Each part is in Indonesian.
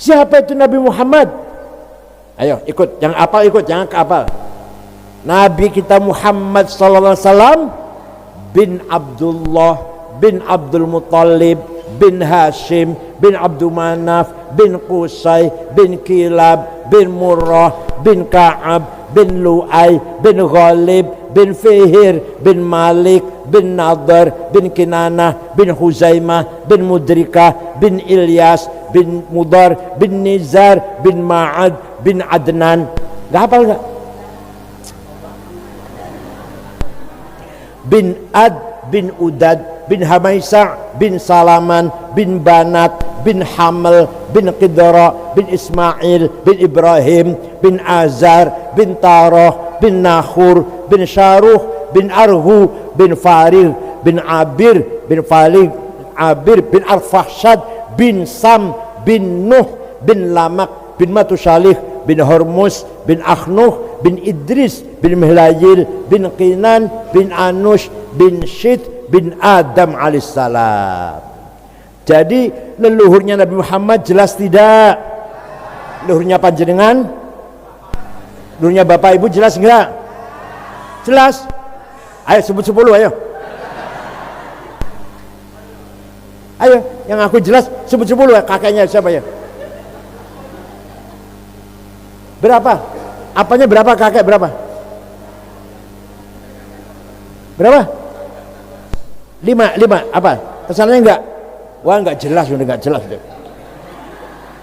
Siapa itu Nabi Muhammad? Ayo ikut, jangan apal ikut, jangan keapal. Nabi kita Muhammad sallallahu alaihi wasallam bin Abdullah bin Abdul Muttalib bin Hashim bin Abdul Manaf bin Qusay bin Kilab bin Murrah bin Ka'ab bin Lu'ay bin Ghalib bin Fihir bin Malik bin Nadar bin Kinanah bin Huzaimah bin Mudrikah bin Ilyas bin Mudar bin Nizar bin Ma'ad bin Adnan. Gak hafal gak? Bin Ad bin Udad bin Hamaisa bin Salaman bin Banat bin Hamal bin Qidra bin Ismail bin Ibrahim bin Azar bin Tarah bin Nahur bin Syaruh bin Arhu bin Farir bin Abir bin Falig Abir bin Arfahshad bin Sam bin Nuh bin Lamak bin Matusalih bin Hormuz bin Akhnuh bin Idris bin Mihlayil bin Qinan bin Anush bin Syith bin Adam alaihissalam. Jadi leluhurnya Nabi Muhammad jelas tidak? Leluhurnya panjenengan? Leluhurnya bapak ibu jelas enggak? Jelas? Ayo sebut 10 ayo. Ayo yang aku jelas sebut 10 ya. Kakeknya siapa ya? Berapa? Apanya berapa, kakek berapa? Berapa? 5 apa? Kesannya enggak? Wah enggak jelas, udah enggak jelas.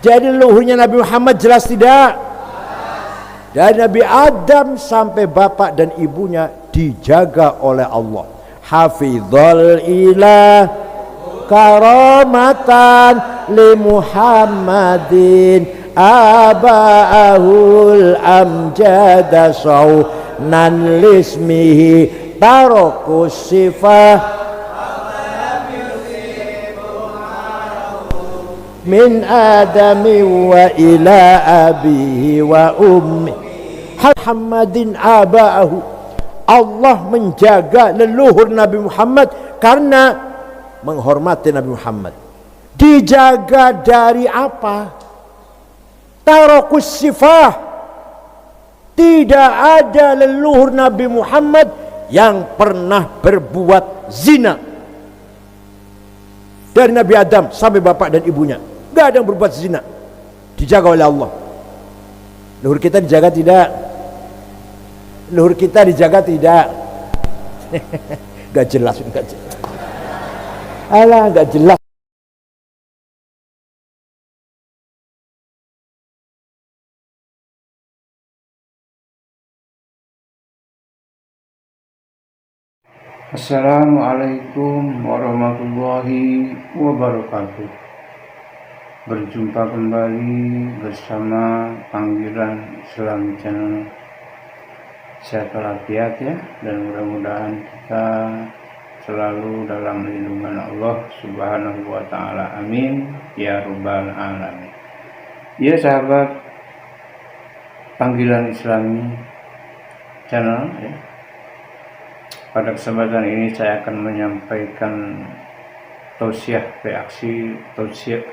Jadi leluhurnya Nabi Muhammad jelas tidak? Dari Nabi Adam sampai bapak dan ibunya dijaga oleh Allah. Hafizul ilah karamatan li Muhammadin aba'ahul amjada sawnan lismihi tarokus sifah min adami wa ila abihi wa ummi Muhammadin aba'ahu. Allah menjaga leluhur Nabi Muhammad karena menghormati Nabi Muhammad. Dijaga dari apa? Tarokus sifah. Tidak ada leluhur Nabi Muhammad yang pernah berbuat zina. Dari Nabi Adam sampai bapak dan ibunya, gak ada yang berbuat zina. Dijaga oleh Allah. Leluhur kita dijaga tidak? Leluhur kita dijaga tidak? Gak jelas, gak jelas. Alah, gak jelas. Assalamualaikum warahmatullahi wabarakatuh. Berjumpa kembali bersama Panggilan Islam Channel. Sehat walafiat ya, dan mudah-mudahan kita selalu dalam lindungan Allah Subhanahu wa taala. Amin ya rabbal alamin. Ya sahabat Panggilan Islami Channel ya. Pada kesempatan ini saya akan menyampaikan tausiah reaksi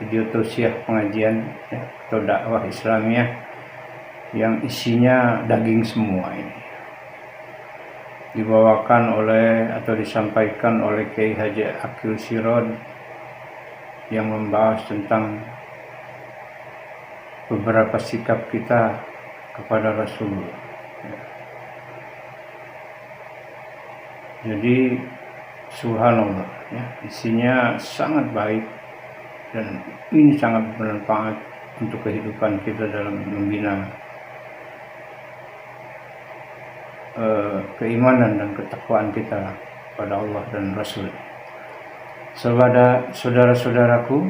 video tausiah pengajian ya, atau dakwah Islamiyah yang isinya daging semua ini. Dibawakan oleh atau disampaikan oleh Kiai Haji Akil Sirod yang membahas tentang beberapa sikap kita kepada Rasulullah. Jadi subhanallah ya, isinya sangat baik dan ini sangat bermanfaat untuk kehidupan kita dalam membina keimanan dan ketakwaan kita pada Allah dan Rasul. Saudara-saudaraku,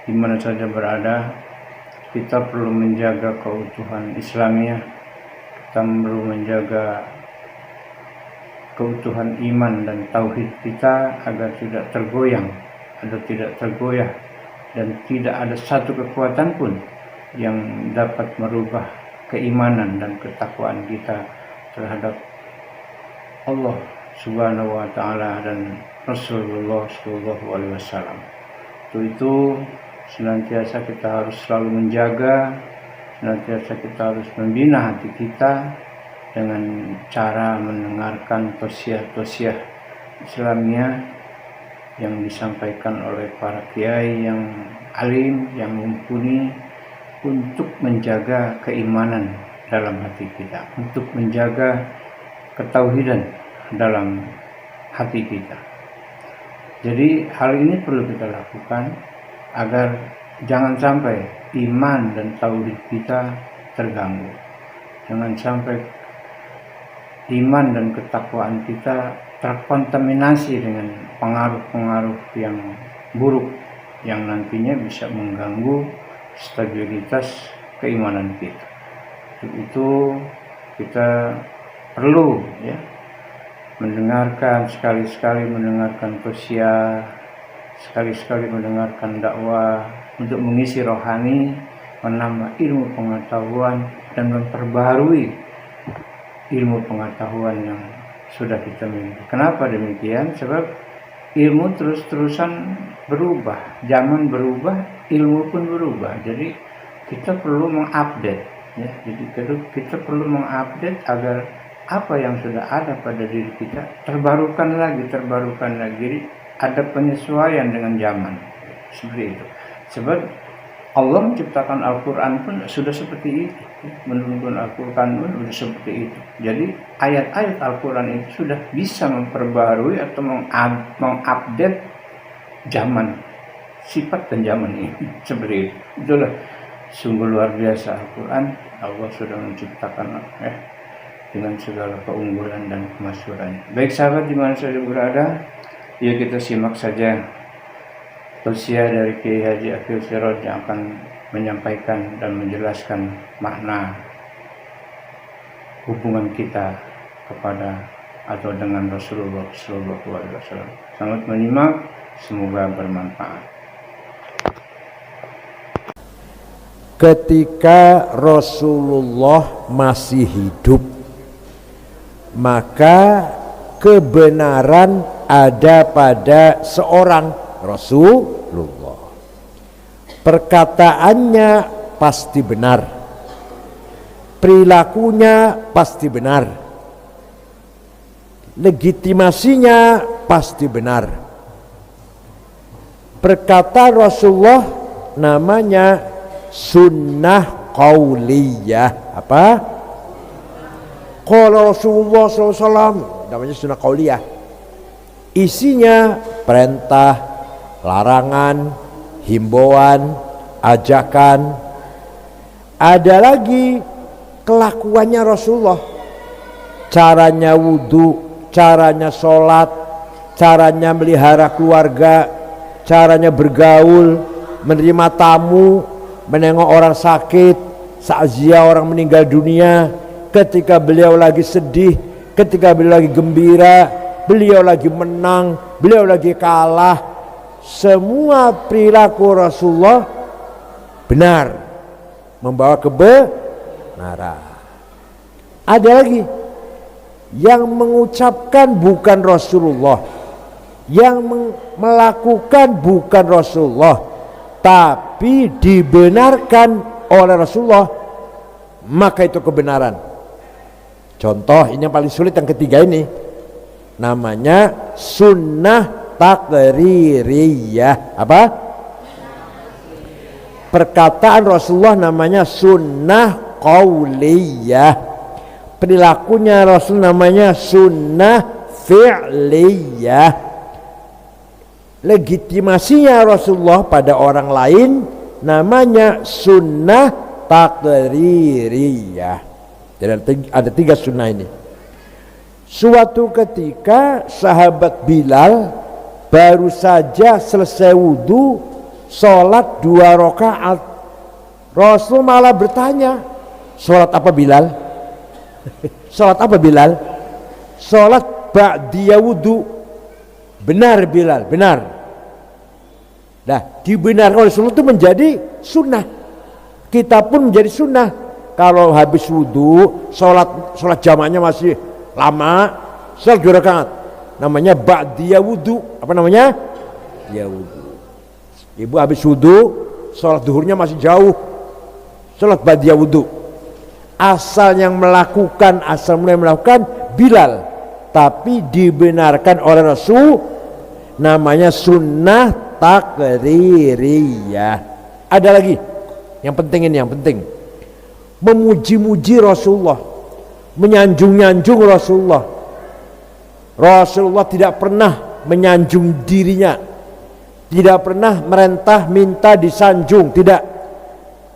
di mana saja berada, kita perlu menjaga keutuhan Islamiyah, kita perlu menjaga keutuhan iman dan tauhid kita agar tidak tergoyang atau tidak tergoyah, dan tidak ada satu kekuatan pun yang dapat merubah keimanan dan ketakwaan kita terhadap Allah Subhanahu wa taala dan Rasulullah sallallahu alaihi wasallam. Itu senantiasa kita harus selalu menjaga, senantiasa kita harus membina hati kita dengan cara mendengarkan tausiah-tausiah Islamiyah yang disampaikan oleh para kiai yang alim, yang mumpuni, untuk menjaga keimanan dalam hati kita, untuk menjaga ketauhidan dalam hati kita. Jadi hal ini perlu kita lakukan agar jangan sampai iman dan tauhid kita terganggu. Jangan sampai iman dan ketakwaan kita terkontaminasi dengan pengaruh-pengaruh yang buruk yang nantinya bisa mengganggu stabilitas keimanan kita. Untuk itu kita perlu mendengarkan, sekali-sekali mendengarkan tausiah, sekali-sekali mendengarkan dakwah untuk mengisi rohani, menambah ilmu pengetahuan dan memperbaharui ilmu pengetahuan yang sudah kita miliki. Kenapa demikian? Sebab ilmu terus-terusan berubah, zaman berubah, ilmu pun berubah. Jadi kita perlu mengupdate, Jadi kita perlu mengupdate agar apa yang sudah ada pada diri kita terbarukan lagi. Jadi ada penyesuaian dengan zaman, seperti itu. Sebab Allah menciptakan Al-Quran pun sudah seperti itu, menurunkan Al-Quran pun sudah seperti itu. Jadi ayat-ayat Al-Quran itu sudah bisa memperbaharui atau mengupdate zaman, sifat dan zaman ini, seperti itu. Itulah sungguh luar biasa Al-Quran. Allah sudah menciptakan dengan segala keunggulan dan kemasyhurannya. Baik sahabat, di mana saja berada, yuk kita simak saja tausiah dari Kiai Haji Akil Siraj yang akan menyampaikan dan menjelaskan makna hubungan kita kepada atau dengan Rasulullah SAW. Selamat menyimak, semoga bermanfaat. Ketika Rasulullah masih hidup, maka kebenaran ada pada seorang Rasulullah. Perkataannya pasti benar, perilakunya pasti benar, legitimasinya pasti benar. Perkataan Rasulullah namanya sunnah qauliyah. Apa? Qala Rasulullah SAW, namanya sunnah qauliyah. Isinya perintah, larangan, himbauan, ajakan. Ada lagi kelakuannya Rasulullah, caranya wudhu, caranya sholat, caranya melihara keluarga, caranya bergaul, menerima tamu, menengok orang sakit, takziah orang meninggal dunia, ketika beliau lagi sedih, ketika beliau lagi gembira, beliau lagi menang, beliau lagi kalah. Semua perilaku Rasulullah benar, membawa kebenaran. Ada lagi yang mengucapkan bukan Rasulullah, yang melakukan bukan Rasulullah, tapi dibenarkan oleh Rasulullah, maka itu kebenaran. Contoh ini yang paling sulit, yang ketiga ini namanya sunnah taqririyah. Apa? Perkataan Rasulullah namanya sunnah qauliyah, perilakunya Rasul namanya sunnah fi'liyah, legitimasinya Rasulullah pada orang lain namanya sunnah taqririyah. Jadi ada tiga sunnah ini. Suatu ketika sahabat Bilal baru saja selesai wudhu, sholat 2 rakaat. Rasul malah bertanya, sholat apa Bilal? Sholat apa Bilal? Sholat ba'diyah wudhu. Benar Bilal, benar. Nah, dibenarkan oleh Rasulullah itu menjadi sunnah. Kita pun menjadi sunnah. Kalau habis wudhu, sholat jamaahnya masih lama, sholat 2 rakaat, namanya ba'diyah wudhu. Apa namanya? Ya wudhu. Ibu habis wudhu, sholat duhurnya masih jauh, sholat ba'da wudu. Asal mulai melakukan Bilal, tapi dibenarkan oleh Rasul, namanya sunnah takririyah. Ada lagi yang penting, ini yang penting, memuji-muji Rasulullah, menyanjung-nyanjung Rasulullah. Rasulullah tidak pernah menyanjung dirinya, tidak pernah merentah minta disanjung, tidak.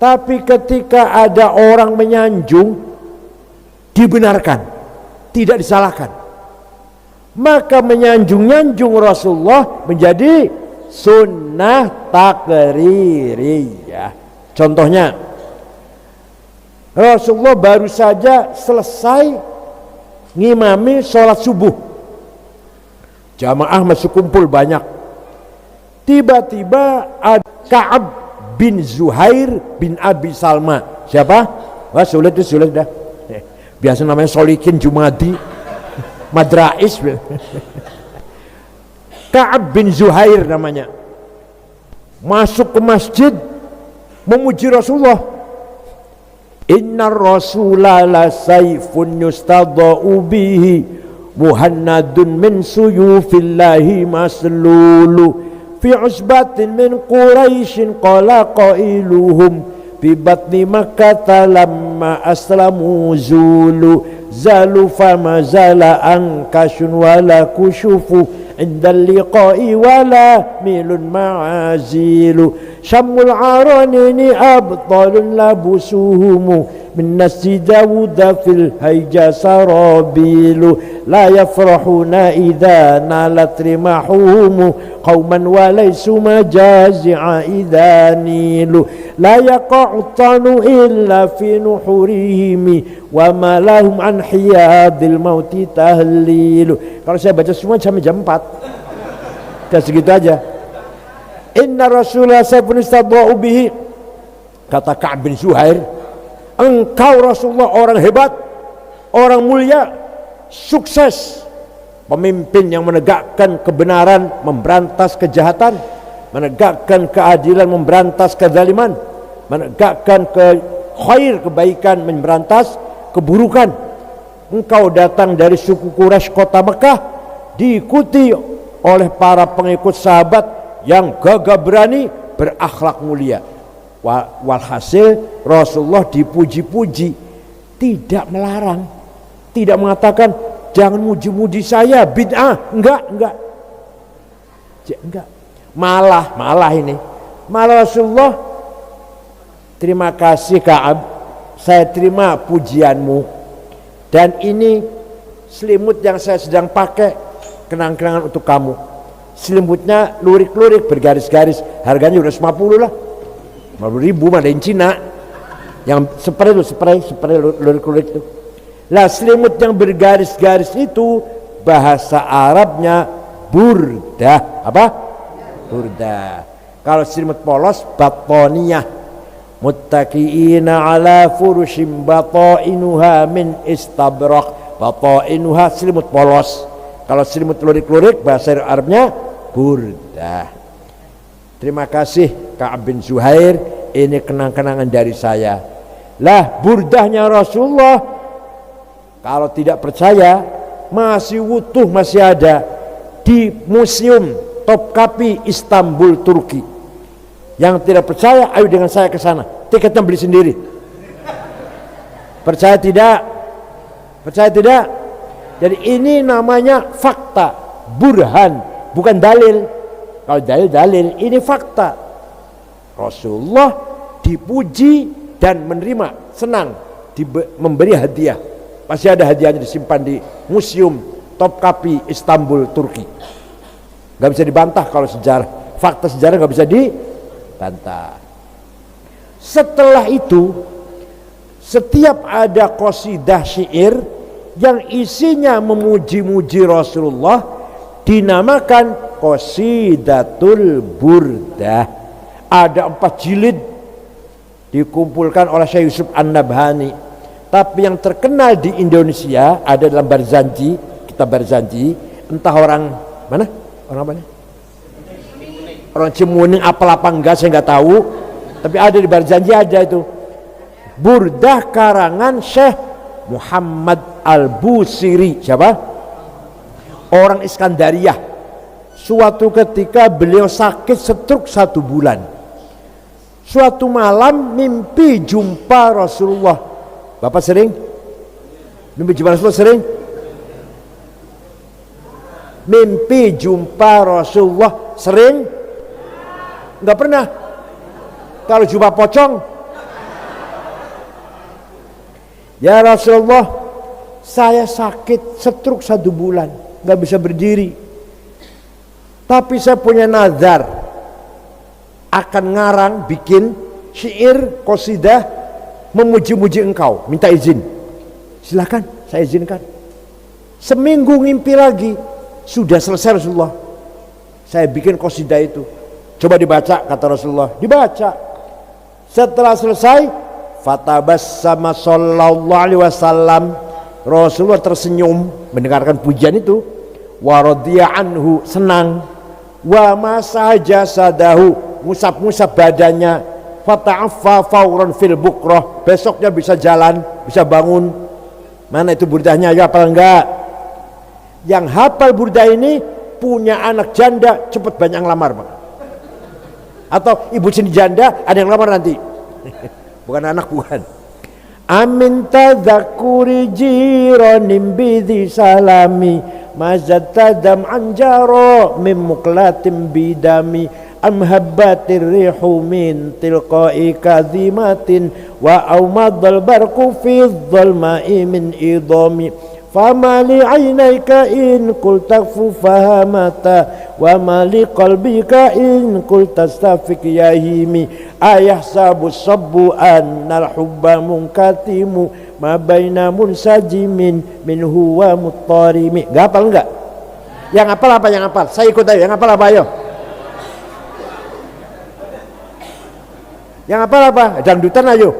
Tapi ketika ada orang menyanjung, dibenarkan, tidak disalahkan. Maka menyanjung-nyanjung Rasulullah menjadi sunnah takririyah. Contohnya, Rasulullah baru saja selesai ngimami sholat subuh, jamaah masih kumpul banyak. Tiba-tiba ada Ka'ab bin Zuhair bin Abi Salma. Siapa? Wah, sulit dah. Biasa namanya Solikin Jumadi Madrais. Ka'ab bin Zuhair namanya, masuk ke masjid memuji Rasulullah. Inna Rasulallah la sayfun yustadha'u bihi muhannadun min suyufillahi maslulu fi usbatin min Quraisyin qala qailuhum fi batni Makkah lamma aslamu zulu zalu fama zala ankashun wala kushufu indal liqa'i wala milun ma'azilu syamul aranini abtalun labusuhumu min nasi Dawuda fil hayja sarabilu la yafrahuna idha nalat rimahumu qawman walaysu majazi'a idha nilu la yaqa'utanu illa fi nuhurihimi wa ma lahum an hiyadil mauti tahlilu. Kalau saya baca semua sampai jam 4, dan segitu aja. Inna Rasulullah sayfun istadha'u bihi, kata Ka'ab bin Zuhair, engkau Rasulullah orang hebat, orang mulia, sukses, pemimpin yang menegakkan kebenaran, memberantas kejahatan, menegakkan keadilan, memberantas kezaliman, menegakkan khair, kebaikan, memberantas keburukan. Engkau datang dari suku Quraisy kota Mekah, diikuti oleh para pengikut sahabat yang gagah berani, berakhlak mulia. Walhasil Rasulullah dipuji-puji, tidak melarang, tidak mengatakan jangan muji-muji saya, bid'ah, enggak. Malah Rasulullah, terima kasih Ka'ab, saya terima pujianmu, dan ini selimut yang saya sedang pakai, kenang-kenangan untuk kamu. Selimutnya lurik-lurik bergaris-garis, harganya udah 50 lah, 50.000 madain Cina, yang spray lurik-lurik itu. Lah selimut yang bergaris-garis itu bahasa Arabnya burdah. Apa? Burdah. Kalau selimut polos batoniyah. Muttaqiina ala furushim batainuha min istabrak. Batainuha selimut polos. Kalau selimut lurik-lurik bahasa Arabnya burdah. Terima kasih Ka'ab bin Zuhair, ini kenang-kenangan dari saya. Lah burdahnya Rasulullah, kalau tidak percaya, masih utuh, masih ada di Museum Topkapi Istanbul, Turki. Yang tidak percaya, ayo dengan saya ke sana, tiketnya beli sendiri. Percaya tidak? Percaya tidak? Jadi ini namanya fakta, burhan, bukan dalil. Kalau dalil, ini fakta. Rasulullah dipuji dan menerima, senang, memberi hadiah. Masih ada hadiahnya disimpan di Museum Topkapi Istanbul, Turki. Gak bisa dibantah kalau sejarah, fakta sejarah gak bisa dibantah. Setelah itu, setiap ada qasidah syair yang isinya memuji-muji Rasulullah dinamakan qasidatul burdah. Ada 4 jilid dikumpulkan oleh Syekh Yusuf An-Nabhani. Tapi yang terkenal di Indonesia ada dalam Barzanji, kitab Barzanji, entah orang mana? Orang apa nih? Orang Cimuning, apa enggak saya nggak tahu. Tapi ada di Barzanji ada itu. Burdah karangan Syekh Muhammad Al-Busiri. Siapa? Orang Iskandariyah. Suatu ketika beliau sakit stroke 1 bulan. Suatu malam mimpi jumpa Rasulullah. Bapak sering? Mimpi jumpa Rasulullah sering? Mimpi jumpa Rasulullah sering? Enggak pernah. Kalau jumpa pocong, ya Rasulullah, saya sakit stroke 1 bulan, enggak bisa berdiri. Tapi saya punya nazar akan ngarang, bikin syair, qasidah memuji-muji engkau, minta izin. Silakan, saya izinkan. Seminggu ngimpi lagi, sudah selesai Rasulullah. Saya bikin qasidah itu. Coba dibaca, kata Rasulullah. Dibaca. Setelah selesai, fatabassama sallallahu alaihi wasallam. Rasulullah tersenyum mendengarkan pujian itu. Wa radiya anhu, senang. Wa masaha jasadahu, musab-musab badannya. Fata'affa fauran fil bukrah, besoknya bisa jalan, bisa bangun. Mana itu burdahnya, ya hafal enggak? Yang hafal burdah ini punya anak janda, cepat banyak yang lamar, Pak. Atau ibu sini janda, ada yang lamar nanti. Bukan anak, bukan. Amin tadzakuri jiranim bidhi salami mazat tadam anjaro mim muklatim bidami am habbatir rihu min tilqai kadhimatin wa aumadal barku fi dhalma'i min idami fama li aynayka in qul takfu fahamata wa ma li qalbika in qul tastafik yahimi ayahsabu sabbu annal hubba munkatimu ma baina munsajimin minhu wa muttarimi. Gak hafal enggak? Yang hafal apa? Yang hafal? Saya ikut ayo. Yang hafal apa? Ayo. Yang hafal apa? Dangdutan ayo.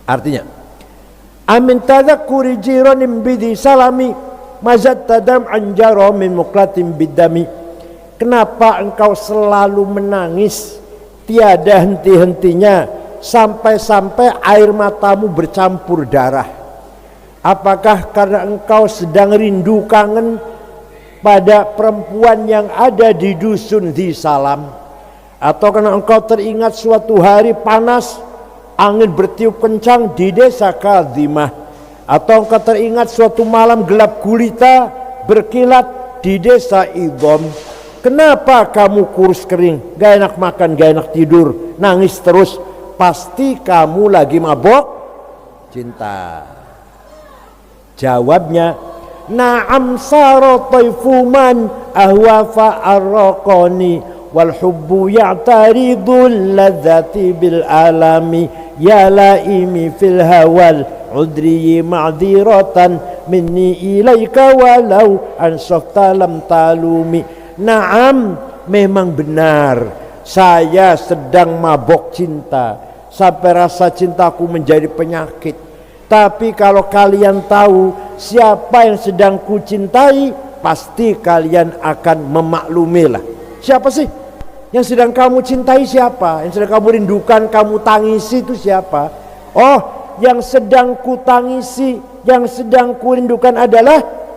Artinya, amin tadzakuri jiranim bidhi salami mazat tadam anjaro min muklatim bidami. Kenapa engkau selalu menangis tiada henti-hentinya sampai-sampai air matamu bercampur darah? Apakah karena engkau sedang rindu kangen pada perempuan yang ada di dusun di Salam? Atau karena engkau teringat suatu hari panas, angin bertiup kencang di desa Kadhimah? Atau engkau teringat suatu malam gelap gulita berkilat di desa Idham? Kenapa kamu kurus kering, gak enak makan, gak enak tidur, nangis terus? Pasti kamu lagi mabok cinta. Jawabnya, na'am sara taifuman ahwa fa'arraqani wal hubbu ya'taridul ladzati bil alami ya laimi fil hawal udri ma'diratan minni ilaika walau ansafta lam talumi. Naam, memang benar saya sedang mabok cinta sampai rasa cintaku menjadi penyakit. Tapi kalau kalian tahu siapa yang sedang ku cintai, pasti kalian akan memaklumilah. Siapa sih yang sedang kamu cintai? Siapa yang sedang kamu rindukan, kamu tangisi itu siapa? Oh, yang sedang ku tangisi, yang sedang ku rindukan adalah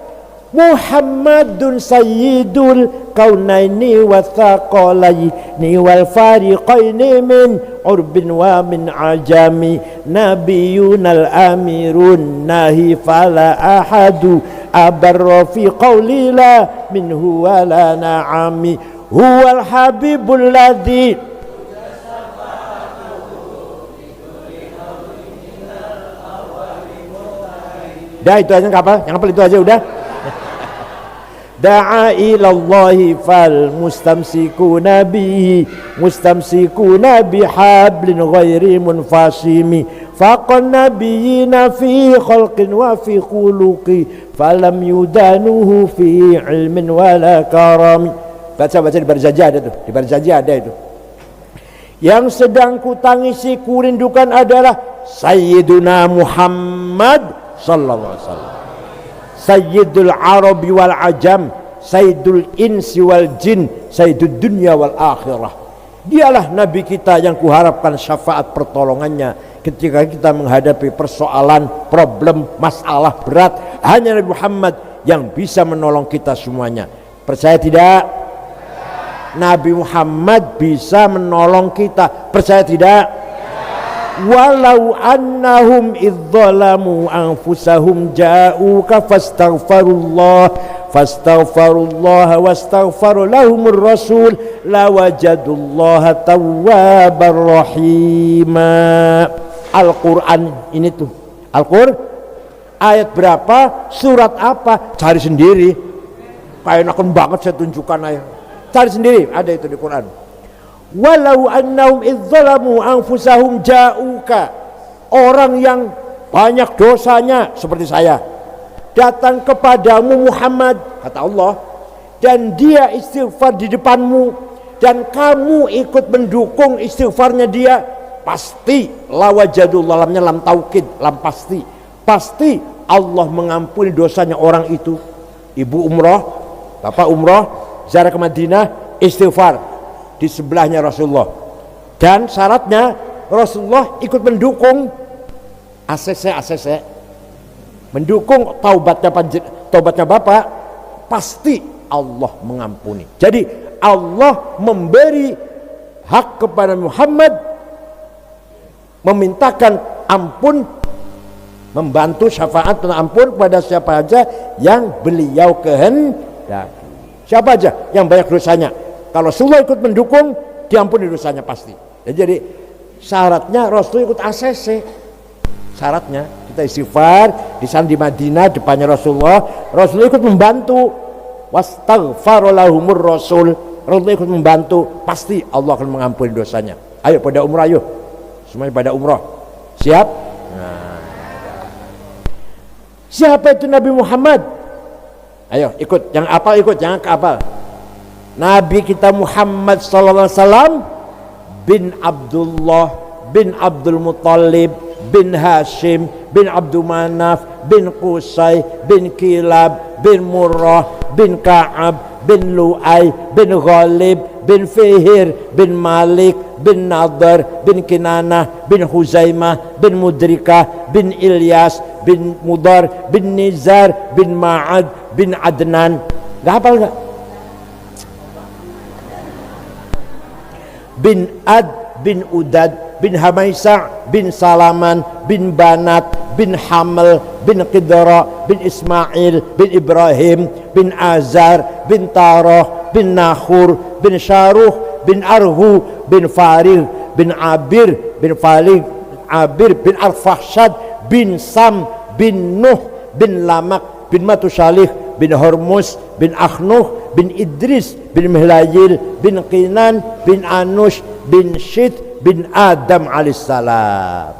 Muhammadun sayyidul kaunaini wa thaqalaini wal fariqaini min urbin wa min ajami nabiyunal amirun nahi fala ahadu abarra fi qawli la minhu wa la na'ami huwal habibul ladzi. Dah itu aja, nggak apa? Yang apa itu aja udah. Da'a ilallahi fal mustamsikuna bihi mustamsikuna bihablin ghairi munfasimi faqan nabiyina fi khalqin wa fi khuluqi falam yudanuhu fi ilmin wala karami. Baca di Barzanji ada tuh, di Barzanji ada itu. Yang sedang kutangisi kurindukan adalah Sayyiduna Muhammad sallallahu alaihi wasallam. sayyidul arabi wal ajam, sayyidul insi wal jin, sayyidud dunya wal akhirah. Dialah Nabi kita yang kuharapkan syafaat pertolongannya ketika kita menghadapi persoalan, problem, masalah berat. Hanya Nabi Muhammad yang bisa menolong kita semuanya. Percaya tidak? Nabi Muhammad bisa menolong kita. Percaya tidak? Walau annahum idzalamu anfusahum ja'uka fastaghfirullah wastaghfara lahumur rasul lawajadullaha tawwabar rahima. Al-Quran ini tuh, Al-Quran ayat berapa, surat apa, cari sendiri. Kayak enakan banget saya tunjukkan ayat, cari sendiri, ada itu di Quran. Walau annahum idzalamu anfusahum ja'uka, orang yang banyak dosanya seperti saya datang kepadamu Muhammad, kata Allah, dan dia istighfar di depanmu dan kamu ikut mendukung istighfarnya dia, pasti lawajadullah, lamnya lam taukid, lam pasti Allah mengampuni dosanya orang itu. Ibu umroh, bapak umroh, ziarah ke Madinah, istighfar di sebelahnya Rasulullah, dan syaratnya Rasulullah ikut mendukung ACC mendukung taubatnya bapak, pasti Allah mengampuni. Jadi Allah memberi hak kepada Muhammad memintakan ampun, membantu syafaat dan ampun kepada siapa saja yang beliau kehendaki. Siapa aja yang banyak dosanya, kalau Rasulullah ikut mendukung, diampuni dosanya pasti. Jadi syaratnya Rasul ikut ACC. Syaratnya kita istighfar di sana di Madinah depannya Rasulullah ikut membantu, wastaghfara lahumur rasul, Rasulullah ikut membantu, pasti Allah akan mengampuni dosanya. Ayo pada umrah, ayo semuanya pada umrah, siap? Nah. Siapa itu Nabi Muhammad? Ayo ikut, jangan apal, ikut, jangan keapal. Nabi kita Muhammad sallallahu alaihi wasallam bin Abdullah bin Abdul Muttalib bin Hashim bin Abdul Manaf bin Qusay bin Kilab bin Murrah bin Ka'ab bin Lu'ay bin Ghalib bin Fihir bin Malik bin Nadar bin Kinanah bin Huzaimah bin Mudrikah bin Ilyas bin Mudar bin Nizar bin Ma'ad bin Adnan. Gak hafal gak? Bin Ad bin Udad bin Hamaisa bin Salaman bin Banat bin Hamel bin Qidra bin Ismail bin Ibrahim bin Azar bin Tarah bin Nahur bin Syaruh bin Arhu bin Farir bin Abir bin Farig Abir bin Arfahshad bin Sam bin Nuh bin Lamak bin Matusalih bin Hormuz bin Akhnuh bin Idris bin Mihlayil bin Qinan bin Anush bin Syith bin Adam alaihissalam.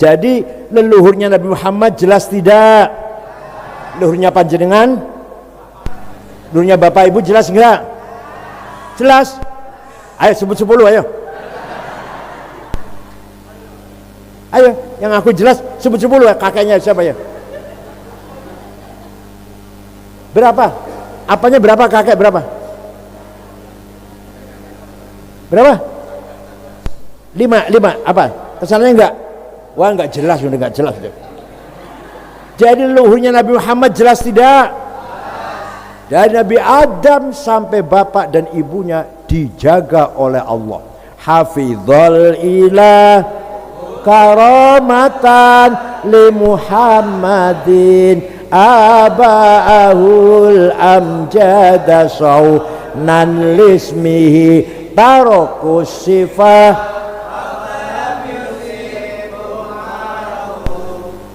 Jadi leluhurnya Nabi Muhammad jelas tidak? Leluhurnya panjenengan, leluhurnya bapak ibu jelas enggak? Jelas. Ayo sebut 10, ayo. Ayo, yang aku jelas sebut 10 ya. Kakeknya siapa ya? Berapa? Apanya berapa, kakek berapa? Berapa? 5 apa? Kesannya enggak? Wah enggak jelas, udah enggak jelas. Jadi leluhurnya Nabi Muhammad jelas tidak? Dari Nabi Adam sampai bapak dan ibunya dijaga oleh Allah. Hafizul ilah karamatan li Muhammadin aba'ahul amjada saunan lismihi tarokus sifah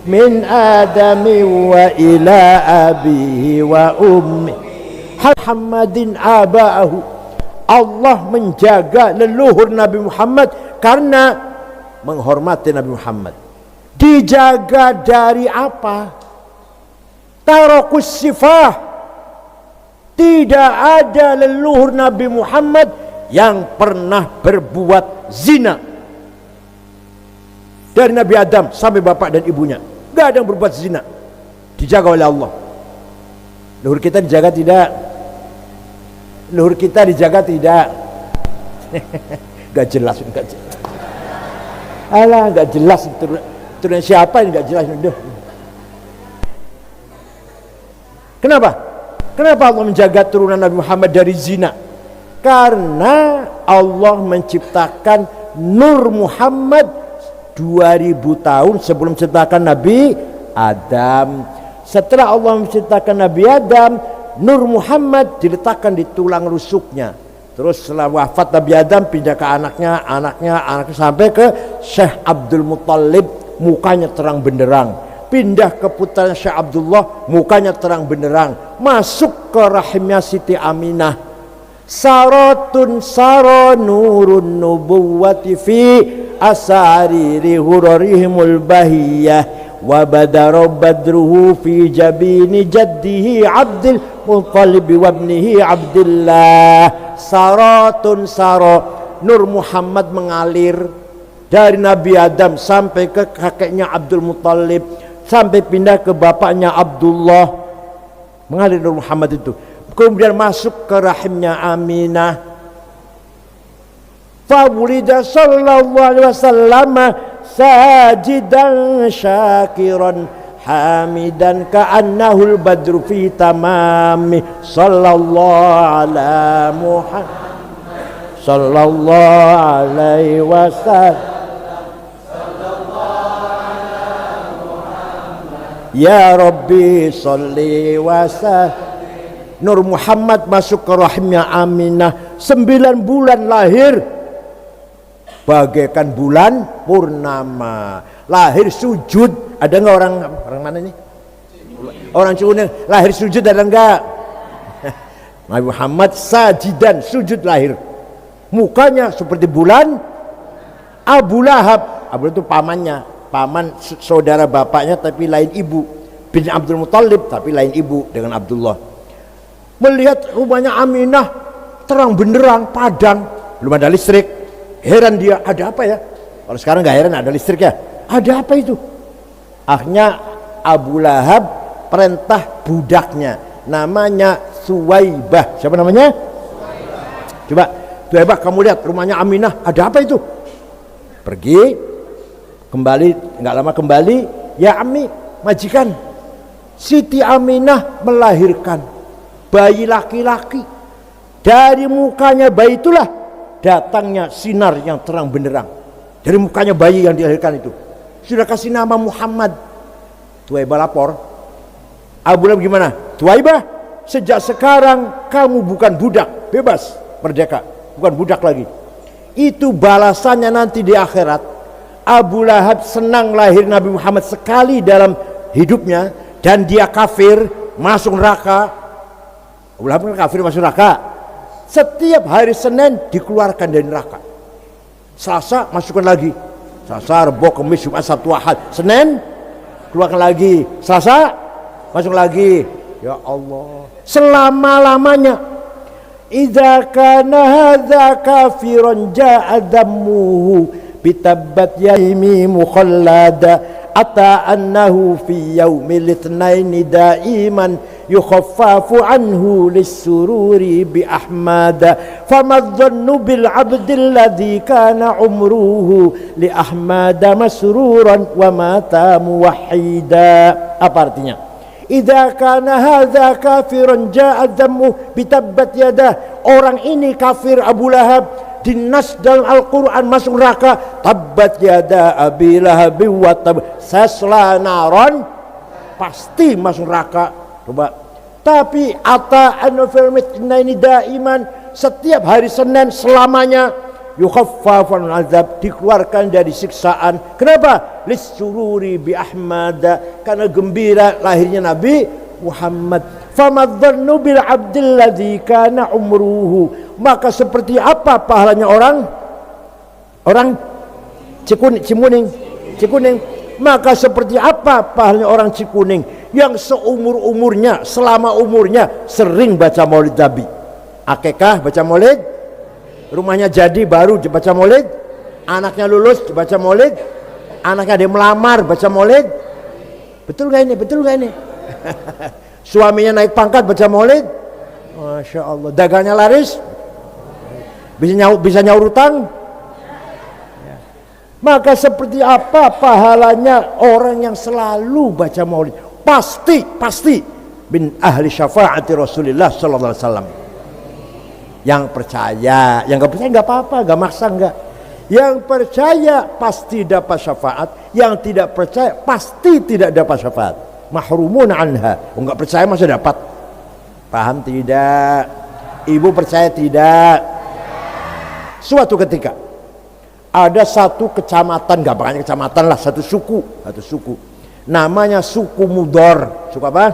min adami wa ila abihi wa ummi Muhammadin aba'ahu. Allah menjaga leluhur Nabi Muhammad karena menghormati Nabi Muhammad. Dijaga dari apa? Tarokus sifah. Tidak ada leluhur Nabi Muhammad yang pernah berbuat zina. Dari Nabi Adam sampai bapak dan ibunya, gak ada yang berbuat zina. Dijaga oleh Allah. Luhur kita dijaga tidak? Luhur kita dijaga tidak? Gak jelas, gak jelas. Alah, gak jelas. Turun siapa yang gak jelas? Kenapa? Kenapa Allah menjaga turunan Nabi Muhammad dari zina? Karena Allah menciptakan Nur Muhammad 2000 tahun sebelum menciptakan Nabi Adam. Setelah Allah menciptakan Nabi Adam, Nur Muhammad diletakkan di tulang rusuknya. Terus setelah wafat Nabi Adam pindah ke anaknya sampai ke Syekh Abdul Muttalib, mukanya terang benderang. Pindah ke putranya Syekh Abdullah, mukanya terang benderang. Masuk ke rahimnya Siti Aminah. Saratun sara nurun nubuwati fi asariri hurarihimul bahiyah. Wa badara badruhu fi jabini jaddihi Abdul Muttalib wa ibnihi Abdullah. Saratun sara, Nur Muhammad mengalir dari Nabi Adam sampai ke kakeknya Abdul Muttalib, sampai pindah ke bapaknya Abdullah. Mengalir Nur Muhammad itu, kemudian masuk ke rahimnya Aminah. Fawulida sallallahu alaihi wasallam sajidan syakiran hamidan ka'annahul badru fi tamami sallallahu ala Muhammad sallallahu alaihi wasallam ya Rabbi salli wasallam. Nur Muhammad masuk ke rahimnya Aminah, 9 bulan lahir bagaikan bulan purnama. Lahir sujud. Ada nggak orang mana ini? Orang Cikuneng lahir sujud ada nggak? Nabi Muhammad sajidan, sujud lahir. Mukanya seperti bulan. Abu Lahab itu pamannya, paman saudara bapaknya tapi lain ibu. Bin Abdul Muttalib tapi lain ibu dengan Abdullah. Melihat rumahnya Aminah terang benderang, padang, belum ada listrik. Heran dia, ada apa ya? Kalau sekarang nggak heran, ada listrik ya. Ada apa itu? Akhirnya Abu Lahab perintah budaknya, namanya Suwaibah. Siapa namanya? Coba Suwaibah, kamu lihat rumahnya Aminah, ada apa itu? Pergi, kembali, nggak lama kembali, ya Ami, majikan, Siti Aminah melahirkan bayi laki-laki. Dari mukanya bayi itulah datangnya sinar yang terang benderang. Dari mukanya bayi yang dilahirkan itu. Sudah kasih nama Muhammad. Tuwaibah lapor. Abu Lahab gimana? Tuwaibah, sejak sekarang kamu bukan budak, bebas, merdeka, bukan budak lagi. Itu balasannya nanti di akhirat. Abu Lahab senang lahir Nabi Muhammad sekali dalam hidupnya dan dia kafir, masuk neraka. Abu Lahab kan kafir, masuk neraka. Setiap hari Senin dikeluarkan dari neraka. Selasa masukkan lagi. Selasa, Rebo, Kamis, Jumat, Sabtu, Ahad. Senin keluarkan lagi. Selasa masuk lagi. Ya Allah, selama-lamanya. Idza kana hadza kafiran ja'a dammuhu bitabbat yaimi mukhallada ata annahu fi yaumil itsnaini daiman yukhaffafu anhu lis-sururi bi ahmada famadh-dhannu bil 'abdil ladzi kana umruhu li ahmada masruran wa mata muwahhida. Apa artinya? Idza kana hadza kafiran ja'a dhammu bitabbat yadah. Orang ini kafir, Abu Lahab, dinas dalam Al-Quran masuk neraka. Tabbat yada Abi Lahab wa tab, sasla naron, pasti masuk neraka. Coba. Tapi ata anfirmitna ini daiman, setiap hari Senin selamanya yukhaffafun azab, dikeluarkan dari siksaan. Kenapa? Lisururi bi Ahmad, karena gembira lahirnya Nabi Muhammad. Famadhannu bil abdil ladzi kana umruhu, maka seperti apa pahalanya orang Cikuning, maka seperti apa pahalanya orang Cikuning yang seumur-umurnya, selama umurnya sering baca maulid Nabi. Akikah baca maulid, rumahnya jadi baru baca maulid, anaknya lulus baca maulid, anaknya dia melamar baca maulid. Betul gak ini? Suaminya naik pangkat baca maulid, Masya Allah. Dagangnya laris, bisa nyaur utang. Maka seperti apa pahalanya orang yang selalu baca maulid? Pasti bin ahli syafaati Rasulullah sallallahu alaihi wasallam. Yang percaya, yang nggak percaya nggak apa-apa, nggak maksa nggak. Yang percaya pasti dapat syafaat, yang tidak percaya pasti tidak dapat syafaat. Mahrumun anha. Nggak percaya masa dapat? Paham tidak? Ibu percaya tidak? Suatu ketika ada satu kecamatan, nggak banyak kecamatan lah, satu suku, namanya suku Mudor. Suku apa?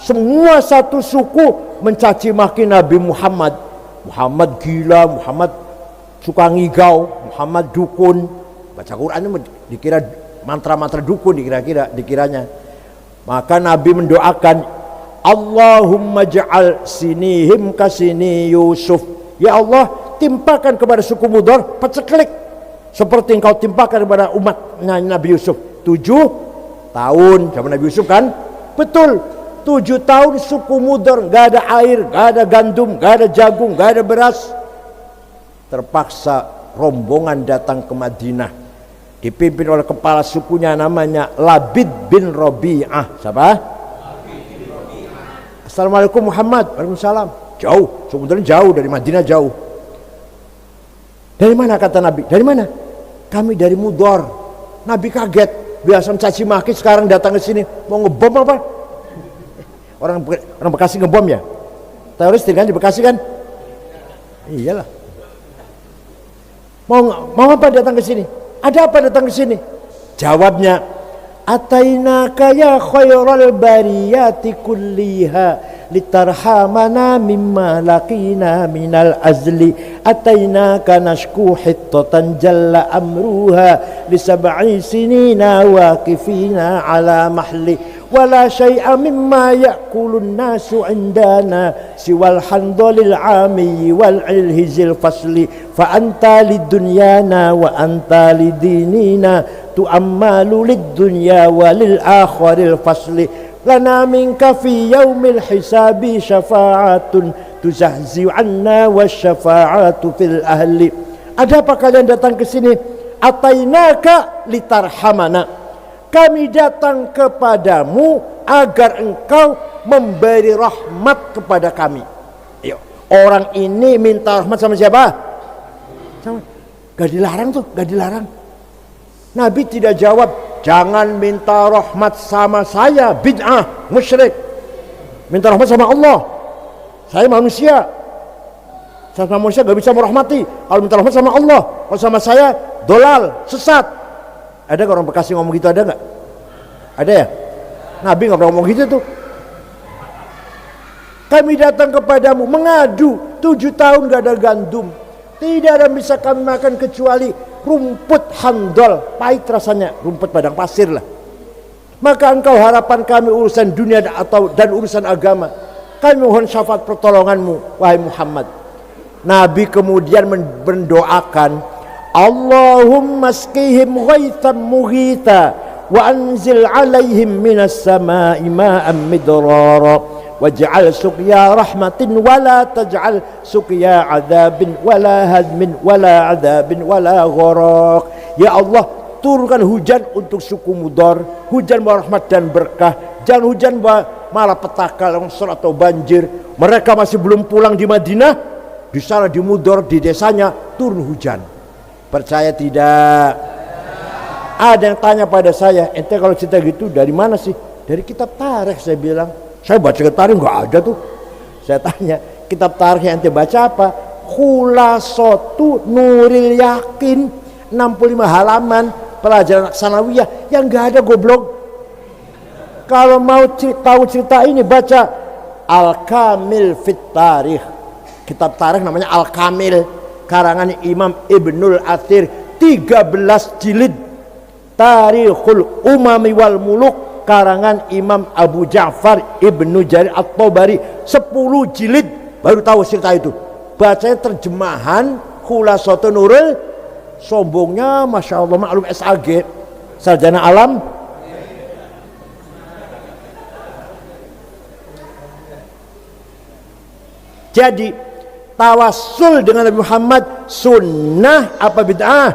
Semua satu suku mencaci maki Nabi Muhammad. Muhammad gila, Muhammad suka ngigau, Muhammad dukun. Baca Quran itu dikira mantra-mantra dukun, dikiranya. Maka Nabi mendoakan, Allahumma ja'al sinihim kasini Yusuf. Ya Allah, timpakan kepada suku Mudor paceklik seperti engkau timpakan kepada umatnya Nabi Yusuf. 7 tahun zaman Nabi Yusuf kan? Betul, 7 tahun suku Mudor gak ada air, gak ada gandum, gak ada jagung, gak ada beras. Terpaksa rombongan datang ke Madinah, dipimpin oleh kepala sukunya namanya Labid bin Rabi'ah. Siapa? Assalamualaikum Muhammad. Waalaikumsalam. Jauh, sebenarnya jauh dari Madinah, jauh. Dari mana kata Nabi? Dari mana? Kami dari Mudor. Nabi kaget. Biasa mencaci maki, sekarang datang ke sini mau ngebom apa? Orang Bekasi ngebom ya? Teroris kan di Bekasi kan? Iyalah. Mau apa datang ke sini? Ada apa datang ke sini? Jawabnya, Atainaka ya khairal bariyati kulliha litarhamana mimma laqina minal azli. Atainaka nashku hittatan jalla amruha li sab'i sinina waqifina ala mahli wala syai'a mimma ya'kulun nasu indana siwal handalil ami wal ilhizil fasli fa anta lidunyana wa anta lidinina tu'ammalu lid-dunya walil akhiril fasli lana minka fi yaumil hisabi syafa'atun tuzahzi 'anna wasyafa'atu fil ahli. Ada apa kalian datang ke sini? Atainaka litarhamana. Kami datang kepadamu agar engkau memberi rahmat kepada kami. Ayo, orang ini minta rahmat sama siapa? Sama. Gak dilarang tuh, gak dilarang. Nabi tidak jawab, jangan minta rahmat sama saya, bid'ah, musyrik. Minta rahmat sama Allah. Saya manusia. Saya manusia gak bisa merahmati. Kalau minta rahmat sama Allah, kalau sama saya dolal, sesat. Ada gak orang Bekasi ngomong gitu, ada gak? Ada ya? Nabi gak pernah ngomong gitu tuh. Kami datang kepadamu mengadu, 7 tahun gak ada gandum, tidak ada yang bisa kami makan kecuali rumput handal, pahit rasanya, rumput padang pasir lah. Maka engkau harapan kami urusan dunia dan urusan agama. Kami mohon syafaat pertolonganmu, wahai Muhammad. Nabi kemudian mendoakan, Allahumma skihim ghaithan mughitha wa anzil alaihim minas samai ma'an midrara waj'al suqya rahmatin wala taj'al suqya adabin wala hadmin wala adabin wala gharaq. Ya Allah, turunkan hujan untuk suku Mudor, hujan rahmat dan berkah, jangan hujan malah petaka, longsor atau banjir. Mereka masih belum pulang di Madinah, di sana di Mudor, di desanya turun hujan. Percaya tidak? Ada yang tanya pada saya, ente kalau cerita gitu dari mana sih? Dari kitab tarikh. Saya bilang, saya baca kitab tarikh nggak ada tuh. Saya tanya, kitab tarikh yang ente baca apa? Khulasotu Nuril Yakin, 65 halaman, pelajaran sanawiyah yang nggak ada, goblok. Kalau mau tahu cerita ini, baca Al-Kamil Fit Tarikh. Kitab tarikh namanya Al-Kamil, karangan Imam Ibnul Athir, 13 jilid. Tarikhul Umami wal Muluk, karangan Imam Abu Ja'far Ibnu Jarir At-Tabari, 10 jilid. Baru tahu cerita itu. Bacanya terjemahan Khulasatun Nurul. Sombongnya Masya Allah, maklum SAG, sarjana alam. Jadi tawassul dengan Nabi Muhammad sunnah apa bid'ah?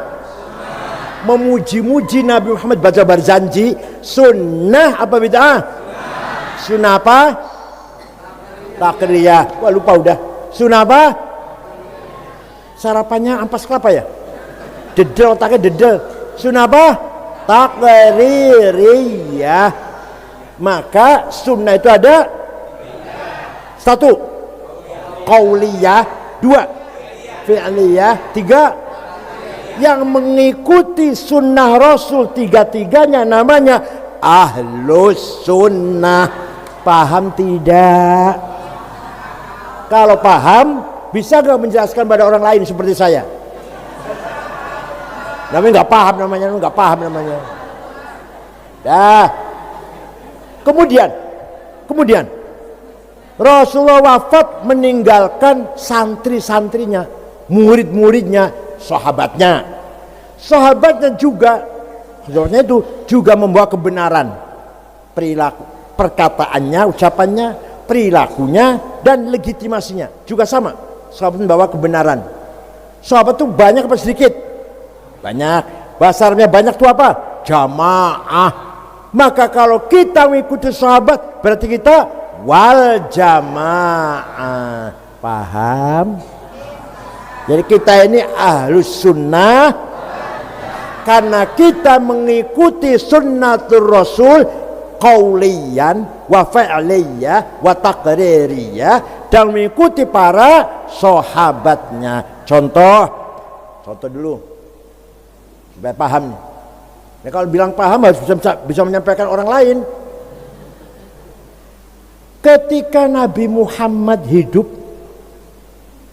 Memuji-muji Nabi Muhammad baca berjanji sunnah apa bid'ah? Sunnah apa? Takriyah. Wah lupa udah. Sunnah apa? Sarapannya ampas kelapa ya? Dedel, otaknya dedel. Sunnah apa? Takririyah. Maka sunnah itu ada 1 qauliyah, 2 fi'liyah, 3 yang mengikuti sunnah Rasul. 3-tiganya namanya ahlus sunnah. Paham tidak? Kalau paham, bisa gak menjelaskan pada orang lain seperti saya? Namanya nggak paham namanya. Dah. Kemudian Rasulullah wafat meninggalkan santri-santrinya, murid-muridnya, sahabatnya juga membawa kebenaran, perilaku, perkataannya, ucapannya, perilakunya, dan legitimasinya juga sama. Sahabat membawa kebenaran. Sahabat itu banyak apa sedikit? Banyak. Bahasa Arabnya banyak itu apa? Jamaah. Maka kalau kita mengikuti sahabat berarti kita wal jamaah. Paham? Jadi kita ini ahlus sunnah karena kita mengikuti sunnatul Rasul qauliyan wa fa'liyah wa taqririyah dan mengikuti para sahabatnya. Contoh dulu supaya paham. Nah, kalau bilang paham harus bisa menyampaikan orang lain. Ketika Nabi Muhammad hidup,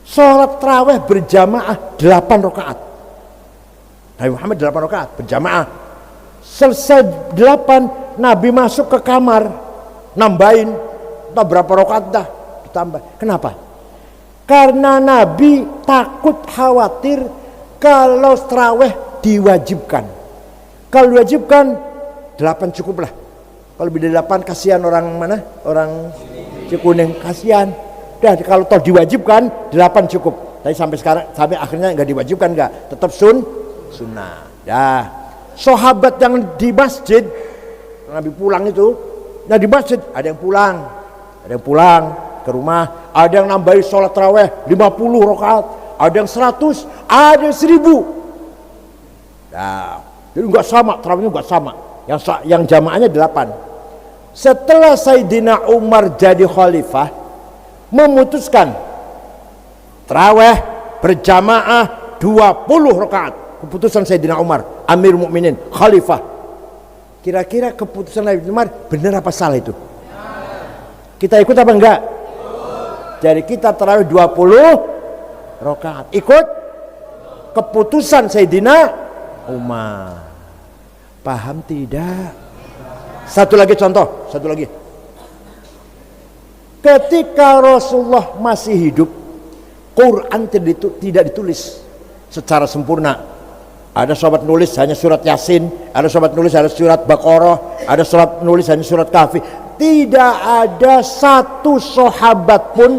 sholat tarawih berjamaah 8 rakaat. Nabi Muhammad 8 rakaat berjamaah. Selesai 8, Nabi masuk ke kamar, nambahin entah berapa rakaat dah ditambah. Kenapa? Karena Nabi takut khawatir kalau tarawih diwajibkan. Kalau diwajibkan 8 cukup lah. Kalau lebih dari 8 kasihan orang mana? Orang Cikuning kasihan. Dah kalau toh diwajibkan 8 cukup. Tapi sampai akhirnya nggak diwajibkan nggak, tetap sunnah. Dah. Sahabat yang di masjid Nabi pulang itu, nah di masjid ada yang pulang ke rumah, ada yang nambahin sholat tarawih 50 rakaat, ada yang 100, ada yang 1000. Nah, jadi nggak sama, tarawihnya nggak sama. Yang jamaahnya 8. Setelah Sayyidina Umar jadi khalifah, memutuskan tarawih berjamaah 20 rakaat. Keputusan Sayyidina Umar, Amir Mukminin, khalifah. Kira-kira keputusan Nabi Umar benar apa salah itu? Kita ikut apa enggak? Jadi kita tarawih 20 rakaat. Ikut keputusan Sayyidina Umar. Paham tidak? Satu lagi contoh, ketika Rasulullah masih hidup, Quran tidak ditulis secara sempurna. Ada sahabat nulis hanya surat Yasin, ada sahabat nulis hanya surat Baqarah, ada sahabat nulis hanya surat Kahfi. Tidak ada satu sahabat pun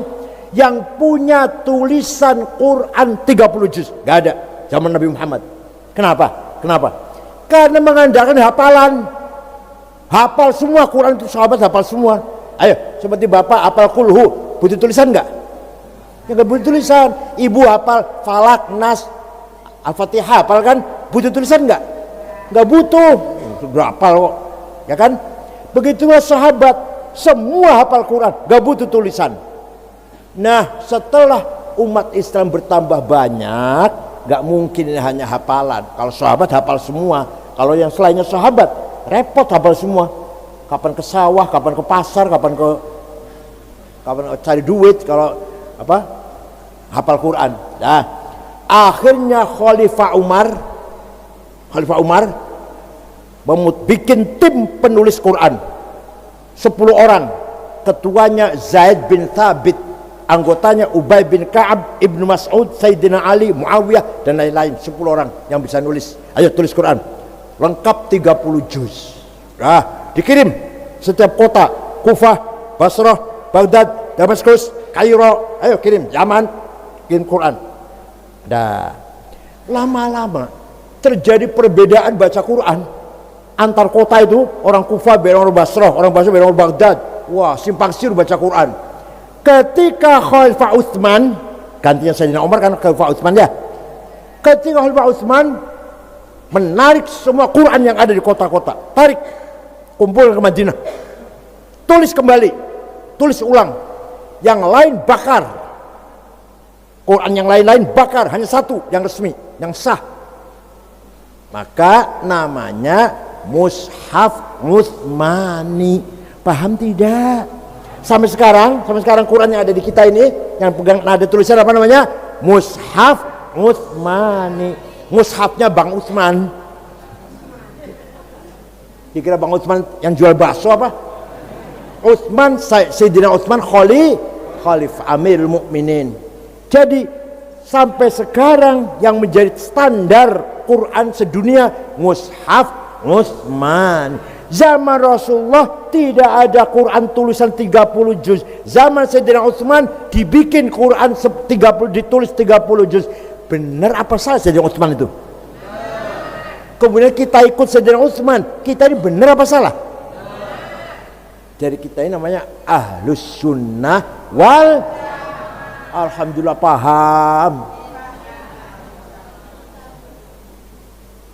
yang punya tulisan Quran 30 juz. Gak ada zaman Nabi Muhammad. Kenapa? Karena mengandalkan hafalan. Hafal semua Quran itu, sahabat hafal semua. Ayo, seperti bapak hafal kulhu, butuh tulisan enggak? Ya enggak butuh tulisan. Ibu hafal Falak, Nas, Al-Fatihah, hafal kan? Butuh tulisan enggak? Enggak butuh. Sudah hafal kok. Ya kan? Begitulah sahabat, semua hafal Quran, enggak butuh tulisan. Nah, setelah umat Islam bertambah banyak, enggak mungkin ini hanya hafalan. Kalau sahabat hafal semua, kalau yang selainnya sahabat repot hafal semua. Kapan ke sawah, kapan ke pasar, kapan cari duit, kalau apa? Hafal Quran. Nah, akhirnya Khalifah Umar bikin tim penulis Quran 10 orang. Ketuanya Zaid bin Thabit, anggotanya Ubay bin Ka'ab, Ibnu Mas'ud, Sayyidina Ali, Muawiyah, dan lain-lain. 10 orang yang bisa nulis. Ayo tulis Quran lengkap 30 juz. Dikirim setiap kota, Kufah, Basrah, Baghdad, Damaskus, Kairo, ayo kirim, Yaman, kirim Quran. Dah. Lama-lama terjadi perbedaan baca Quran antar kota itu. Orang Kufah beda orang Basrah, orang Basrah beda orang Baghdad. Wah, simpang siur baca Quran. Ketika Khalifah Utsman, gantinya Sayyidina Umar kan Khalifah Utsman ya. Ketika Khalifah Utsman menarik semua Quran yang ada di kota-kota, tarik, kumpul ke Madinah, tulis kembali, tulis ulang, yang lain bakar, Quran yang lain-lain bakar, hanya satu yang resmi, yang sah. Maka namanya Mushaf Utsmani. Paham tidak? Sampai sekarang Quran yang ada di kita ini, yang pegang ada tulisan apa namanya? Mushaf Utsmani. Mushafnya Bang Utsman. Dikira Bang Utsman yang jual bakso apa? Utsman, Sayyidina Utsman Khalifah Amirul Mukminin. Jadi sampai sekarang yang menjadi standar Quran sedunia Mushaf Utsman. Zaman Rasulullah tidak ada Quran tulisan 30 juz. Zaman Sayyidina Utsman dibikin Quran 30, ditulis 30 juz. Benar apa salah Sayyidina Utsman itu? Kemudian kita ikut Sayyidina Utsman, kita ini benar apa salah? Jadi kita ini namanya Ahlus Sunnah wal Alhamdulillah paham.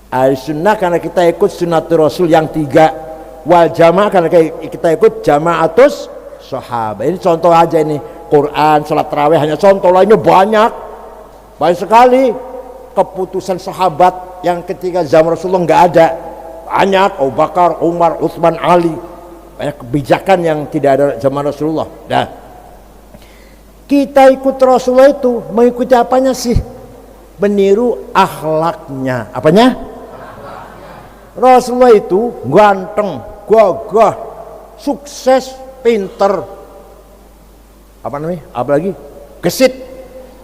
Ahlus Sunnah karena kita ikut sunnatul Rasul yang 3, wal Jamaah karena kita ikut Jamaatus Sahabat. Ini contoh aja ini, Quran, salat tarawih hanya contoh, lainnya banyak sekali keputusan sahabat yang ketika zaman Rasulullah nggak ada. Banyak, Abu Bakar, Umar, Utsman, Ali, banyak kebijakan yang tidak ada zaman Rasulullah. Nah, kita ikut Rasulullah itu mengikuti apanya sih? Meniru akhlaknya. Apanya? Rasulullah itu ganteng, gagah, sukses, pinter, apa namanya? Apalagi gesit,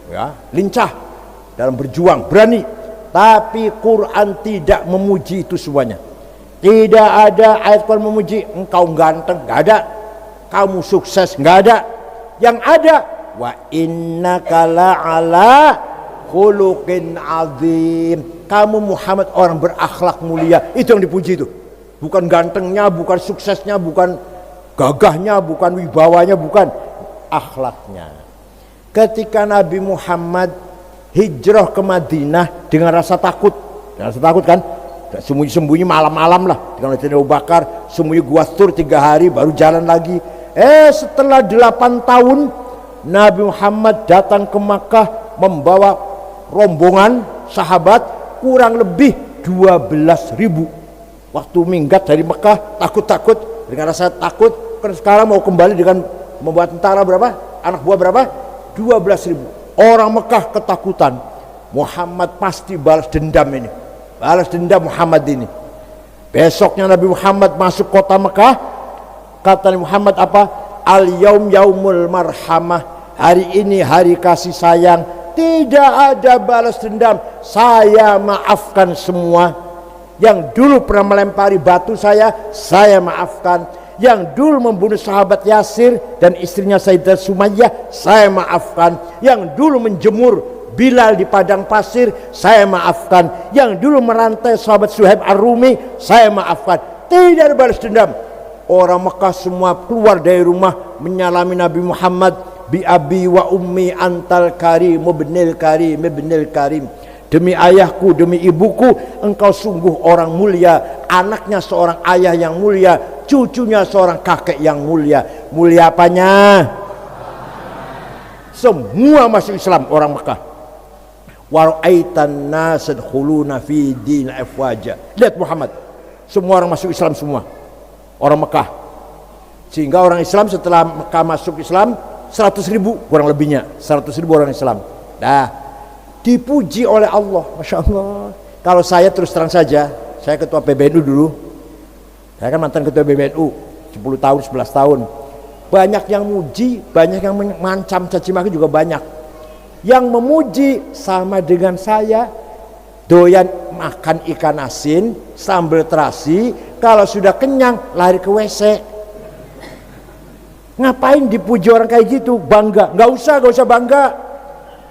ya, lincah dalam berjuang, berani. Tapi Quran tidak memuji itu semuanya. Tidak ada ayat Quran memuji engkau ganteng, nggak ada. Kamu sukses, nggak ada. Yang ada wa innaka la'ala khuluqin azim. Kamu Muhammad orang berakhlak mulia. Itu yang dipuji itu. Bukan gantengnya, bukan suksesnya, bukan gagahnya, bukan wibawanya, bukan akhlaknya. Ketika Nabi Muhammad hijrah ke Madinah dengan rasa takut kan, sembunyi-sembunyi malam-malam lah dengan Sayyidina Abu Bakar, sembunyi gua Tur 3 hari baru jalan lagi. Setelah 8 tahun Nabi Muhammad datang ke Makkah membawa rombongan sahabat kurang lebih 12.000. Waktu minggat dari Makkah takut-takut, dengan rasa takut, kan sekarang mau kembali dengan membawa tentara berapa? Anak buah berapa? 12.000. Orang Mekah ketakutan, Muhammad pasti balas dendam ini, balas dendam Muhammad ini. Besoknya Nabi Muhammad masuk kota Mekah, kata Nabi Muhammad apa? Al yaum yaumul marhamah, hari ini hari kasih sayang, tidak ada balas dendam, saya maafkan semua. Yang dulu pernah melempari batu saya maafkan. Yang dulu membunuh sahabat Yasir dan istrinya Sayyidah Sumayyah, saya maafkan. Yang dulu menjemur Bilal di padang pasir, saya maafkan. Yang dulu merantai sahabat Suhaib Ar-Rumi, saya maafkan. Tidak ada balas dendam. Orang Mekah semua keluar dari rumah menyalami Nabi Muhammad, bi abi wa ummi antal karim ibnil karim ibnil karim. Demi ayahku, demi ibuku, engkau sungguh orang mulia. Anaknya seorang ayah yang mulia, cucunya seorang kakek yang mulia. Mulia apanya? Semua masuk Islam orang Mekah. Wa ra'aitan nas yadkhuluna fi din afwaja. Lihat Muhammad, semua orang masuk Islam semua. Orang Mekah. Sehingga orang Islam setelah Mekah masuk Islam 100.000 kurang lebihnya, 100.000 orang Islam. Dipuji oleh Allah, Masya Allah. Kalau saya terus terang saja, saya ketua PBNU dulu, saya kan mantan ketua PBNU 10 tahun, 11 tahun. Banyak yang muji, banyak yang mengancam, caci maki juga banyak. Yang memuji sama dengan saya, doyan makan ikan asin, sambal terasi, kalau sudah kenyang lari ke WC. Ngapain dipuji orang kayak gitu? Bangga? Nggak usah bangga.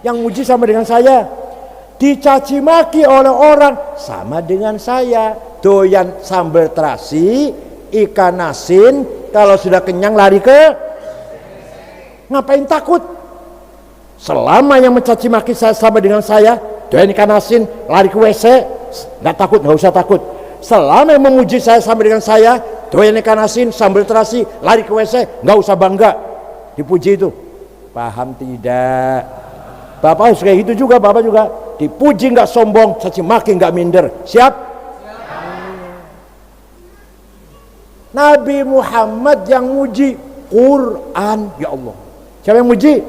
Yang muji sama dengan saya. Dicaci maki oleh orang sama dengan saya. Doyan sambal terasi, ikan asin, kalau sudah kenyang lari ke. Ngapain takut? Selama yang mencaci maki saya sama dengan saya, doyan ikan asin, lari ke WC, nggak takut, nggak usah takut. Selama yang memuji saya sama dengan saya, doyan ikan asin, sambal terasi, lari ke WC, nggak usah bangga. Dipuji itu. Paham tidak? Bapak harus kayak gitu juga, Bapak juga. Dipuji nggak sombong, caci maki nggak minder. Siap? Nabi Muhammad yang muji Quran, ya Allah. Siapa yang muji?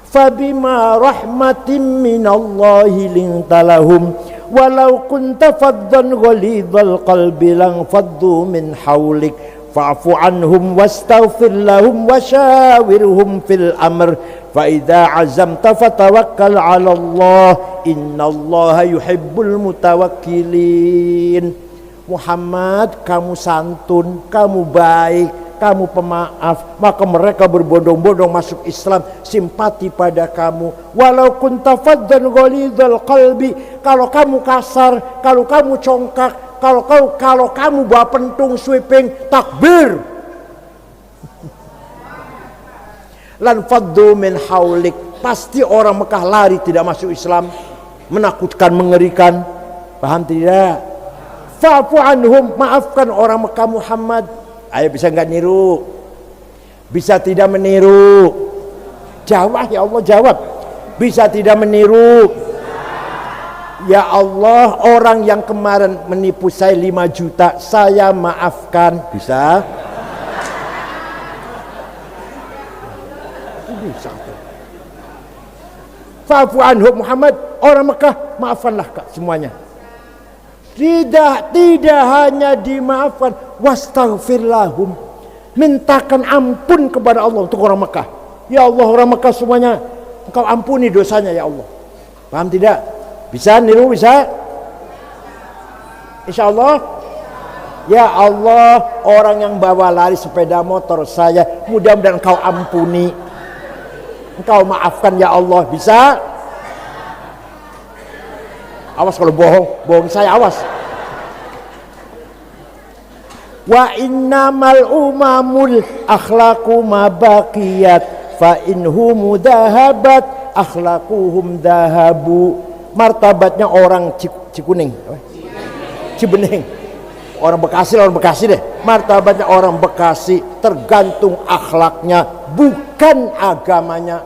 Fabima rahmatin minallahi lintalahum walau kunta faddan ghalidhal qalbi lang faddu min hawlik fa'fu anhum wastaghfir lahum wasyawirhum fil amr fa idza azamta fatawakkal 'ala Allah innallaha yuhibbul mutawakkilin. Muhammad, kamu santun, kamu baik, kamu pemaaf, maka mereka berbondong-bondong masuk Islam, simpati pada kamu. Walau kunta faddan ghalidhal qalbi, kalau kamu kasar, kalau kamu congkak, kalau kamu bawa pentung sweeping, takbir. Lan faddu min haulik, pasti orang Mekah lari tidak masuk Islam, menakutkan, mengerikan. Paham tidak? Fa'fu anhum, maafkan orang Mekah Muhammad. Ayo, bisa nggak niru? Bisa tidak meniru? Jawab ya Allah, jawab. Bisa tidak meniru? Ya Allah, orang yang kemarin menipu saya 5 juta, saya maafkan. Bisa? Bisa. Fa'fu anhum Muhammad, orang Mekah, maafkanlah Kak semuanya. Tidak hanya dimaafkan, wastaghfir lahum, mintakan ampun kepada Allah untuk orang Mekah. Ya Allah, orang Mekah semuanya Engkau ampuni dosanya ya Allah. Paham tidak? Bisa niru? Bisa? Insya Allah. Ya Allah, orang yang bawa lari sepeda motor saya, mudah-mudahan Engkau ampuni, Engkau maafkan ya Allah. Bisa? Awas kalau bohong saya, awas. Wa innamal umamul akhlaqu ma baqiyat fa inhum dahabat akhlaquhum dahabu. Martabatnya orang Cikuning, Cibening, orang Bekasi deh. Martabatnya orang Bekasi tergantung akhlaknya, bukan agamanya.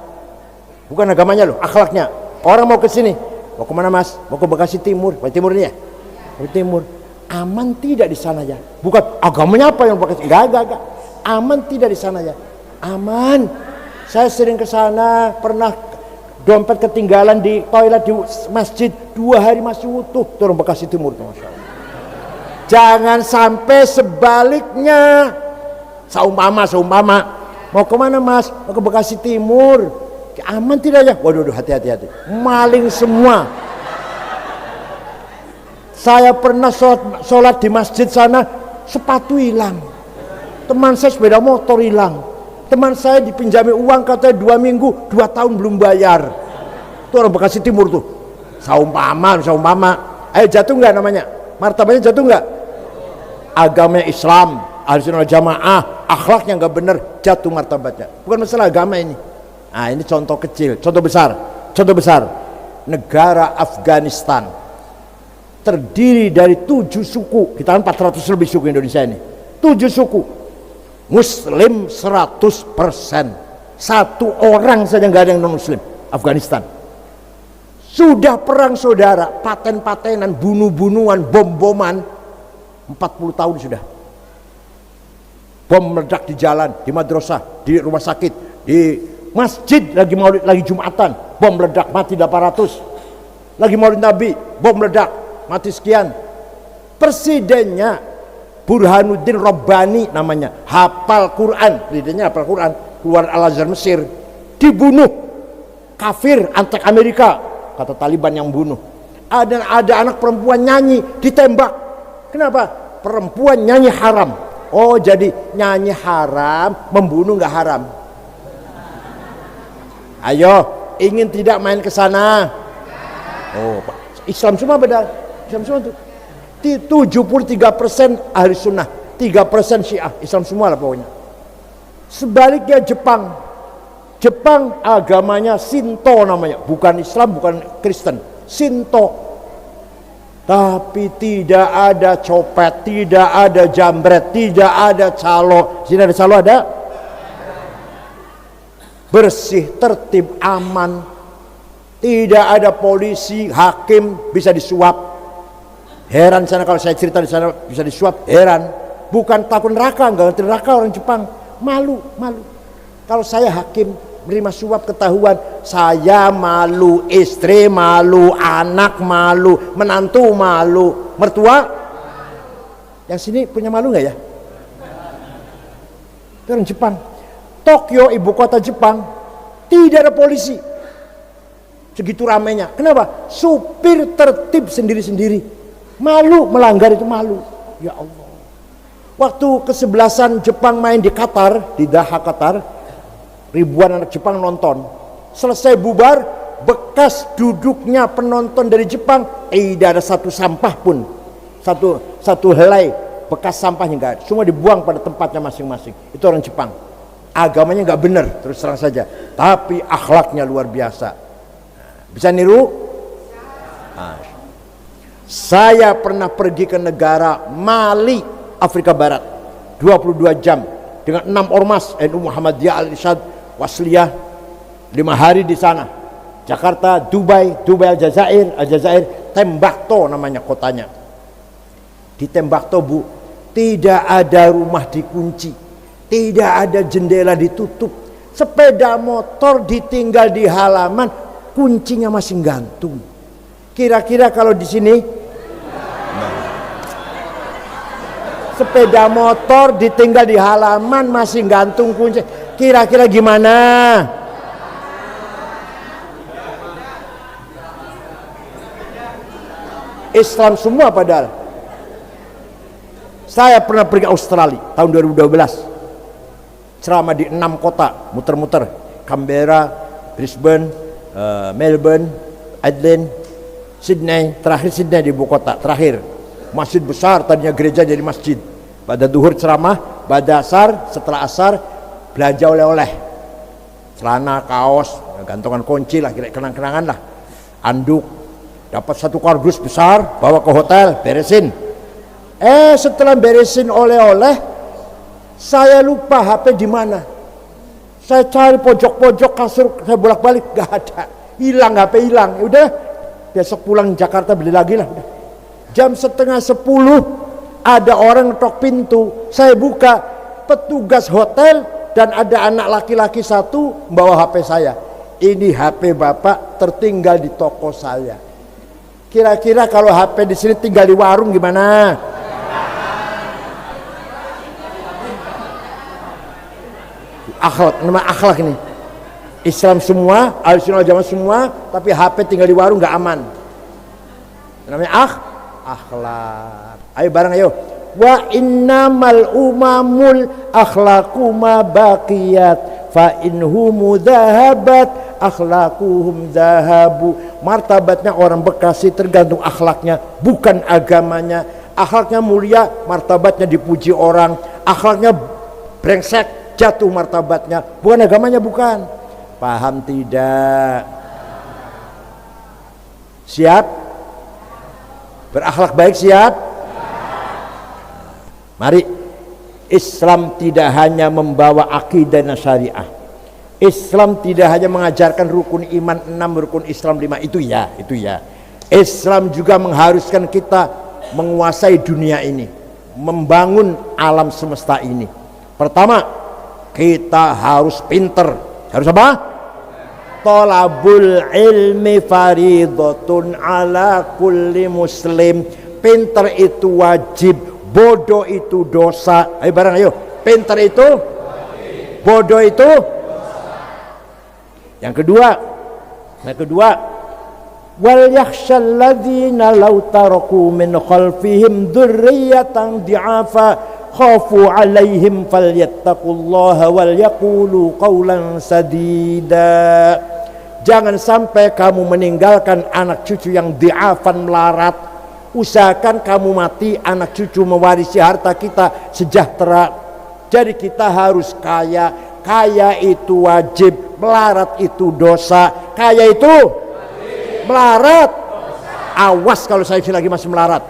Bukan agamanya loh, akhlaknya. Orang mau ke sini, mau kemana Mas? Mau ke Bekasi Timur, Timur ini ya? Timur. Aman tidak di sana ya? Bukan agamanya apa yang Bekasi? Enggak. Aman tidak di sana ya? Aman. Saya sering ke sana, pernah dompet ketinggalan di toilet di masjid, 2 hari masih utuh. Itu orang Bekasi Timur, Masya Allah. Jangan sampai sebaliknya. Seumpama mau kemana Mas? Mau ke Bekasi Timur. Aman tidak ya? Waduh, hati-hati. Maling semua. Saya pernah sholat di masjid sana, sepatu hilang. Teman saya sepeda motor hilang. Teman saya dipinjami uang katanya 2 minggu, 2 tahun belum bayar. Itu orang Bekasi Timur tuh. Seumpama. Ayo, jatuh nggak namanya? Martabatnya jatuh nggak? Agamanya Islam, Ahlussunnah wal Jamaah, akhlaknya nggak benar, jatuh martabatnya. Bukan masalah agama ini. Nah, ini contoh kecil, contoh besar. Negara Afghanistan terdiri dari 7 suku. Kita kan 400 lebih suku Indonesia ini. 7 suku. Muslim 100%. 1 orang saja nggak ada yang non Muslim. Afghanistan. Sudah perang saudara, paten-patenan, bunuh-bunuhan, bom-boman. 40 tahun sudah. Bom meledak di jalan, di madrasah, di rumah sakit, di masjid lagi maulid, lagi Jumatan, bom meledak, mati 800. Lagi maulid Nabi, bom meledak, mati sekian. Presidennya Burhanuddin Rabbani namanya, hafal Quran, presidennya hafal Quran, keluar Al-Azhar Mesir, dibunuh. Kafir, antek Amerika, kata Taliban yang bunuh. Ada anak perempuan nyanyi, ditembak. Kenapa? Perempuan nyanyi haram. Oh, jadi nyanyi haram, membunuh nggak haram. Ayo, ingin tidak main ke sana? Oh, Islam semua beda. Islam semua tuh 73% ahli sunnah, 3% syiah. Islam semua lah pokoknya. Sebaliknya Jepang agamanya Shinto namanya, bukan Islam, bukan Kristen, Shinto. Tapi tidak ada copet, tidak ada jambret, tidak ada calo. Sini ada calo ada? Bersih, tertib, aman. Tidak ada polisi, hakim bisa disuap. Heran sana kalau saya cerita di sana bisa disuap, heran. Bukan takut neraka, enggak ngerti neraka orang Jepang. Malu. Kalau saya hakim menerima suap ketahuan, saya malu, istri malu, anak malu, menantu malu, mertua. Yang sini punya malu nggak ya? Itu orang Jepang. Tokyo, ibu kota Jepang, tidak ada polisi. Segitu ramainya. Kenapa? Supir tertib sendiri-sendiri. Malu melanggar itu malu. Ya Allah. Waktu kesebelasan Jepang main di Qatar, di Doha Qatar, ribuan anak Jepang nonton. Selesai bubar, bekas duduknya penonton dari Jepang tidak ada satu sampah pun, satu helai bekas sampahnya nggak ada. Semua dibuang pada tempatnya masing-masing. Itu orang Jepang. Agamanya nggak benar, terus terang saja. Tapi akhlaknya luar biasa. Bisa niru? Saya pernah pergi ke negara Mali, Afrika Barat, 22 jam dengan 6 ormas NU Muhammadiyah Al-Irsyad Wasliyah, 5 hari di sana. Jakarta, Dubai Aljazair, Tembakto namanya kotanya. Di Tembakto, Bu, tidak ada rumah dikunci, tidak ada jendela ditutup, sepeda motor ditinggal di halaman, kuncinya masih gantung. Kira-kira kalau di sini sepeda motor ditinggal di halaman masih gantung kunci, kira-kira gimana? Islam semua padahal. Saya pernah pergi Australia tahun 2012, ceramah di 6 kota, muter-muter, Canberra, Brisbane, Melbourne, Adelaide, Sydney, terakhir Sydney di ibu kota, terakhir. Masjid besar, tadinya gereja jadi masjid. Pada duhur ceramah, pada asar, setelah asar belanja oleh-oleh, celana, kaos, gantungan kunci lah, kira kenang-kenangan lah, anduk. Dapat satu kardus besar, bawa ke hotel, beresin. Setelah beresin oleh-oleh, saya lupa HP di mana. Saya cari pojok-pojok kasur, saya bolak-balik, gak ada, hilang, HP hilang. Udah, besok pulang Jakarta beli lagi lah. Udah. Jam 9:30 ada orang ngetok pintu, saya buka, petugas hotel dan ada anak laki-laki satu bawa HP saya. Ini HP bapak tertinggal di toko saya. Kira-kira kalau HP di sini tinggal di warung gimana? Akhlak, nama akhlak ini. Islam semua, Ahlussunnah Jamaah semua, tapi HP tinggal di warung nggak aman. Namanya akhlak. Ayo bareng ayo. Wa innamal umamul akhlaqu ma baqiyat fa inhum dhahabat akhlaquhum dhahabu. Martabatnya orang Bekasi tergantung akhlaknya, bukan agamanya. Akhlaknya mulia, martabatnya dipuji orang. Akhlaknya brengsek, jatuh martabatnya, bukan agamanya, bukan. Paham tidak? Siap? Berakhlak baik siap? Mari. Islam tidak hanya membawa akidah dan syariah. Islam tidak hanya mengajarkan rukun iman 6, rukun Islam 5, itu ya. Islam juga mengharuskan kita menguasai dunia ini, membangun alam semesta ini. Pertama, kita harus pinter. Harus apa? Thalabul ilmi faridhatun ala kulli muslim. Pinter itu wajib, bodoh itu dosa. Ayo bareng ayo. Pinter itu wajib, bodoh itu dosa. Yang kedua, wal yakhshal ladzina law taraku min khalfihim dzurriyyatan di'afa khafu alaihim falyattaqullaha wal yaqulu qawlan sadida. Jangan sampai kamu meninggalkan anak cucu yang di'afan melarat. Usahakan kamu mati, anak cucu mewarisi harta kita sejahtera. Jadi kita harus kaya. Kaya itu wajib, melarat itu dosa. Kaya itu melarat. Awas kalau saya lagi masih melarat.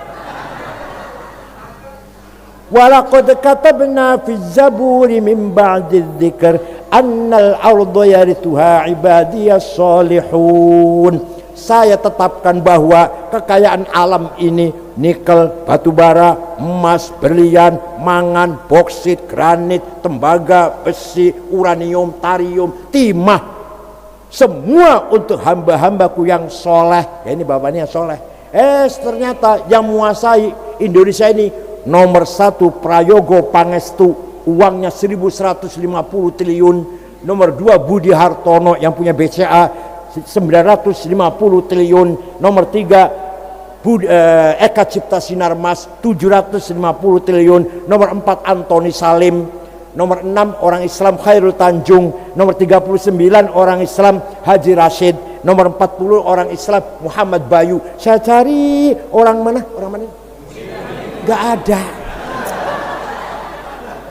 Walaqad katabna fi zaburi min ba'di dzikr annal arda yarithuha ibadiyas salihun. Saya tetapkan bahwa kekayaan alam ini, nikel, batu bara, emas, berlian, mangan, boksit, granit, tembaga, besi, uranium, tarium, timah, semua untuk hamba-hambaku yang soleh. Ya, ini bapaknya soleh. Ternyata yang menguasai Indonesia ini nomor 1 Prayogo Pangestu, uangnya 1150 triliun. Nomor 2 Budi Hartono yang punya BCA 950 triliun. Nomor 3 Eka Cipta Sinarmas 750 triliun. Nomor 4 Antoni Salim. Nomor 6 orang Islam Khairul Tanjung. Nomor 39 orang Islam Haji Rashid. Nomor 40 orang Islam Muhammad Bayu. Saya cari orang mana? Gak ada.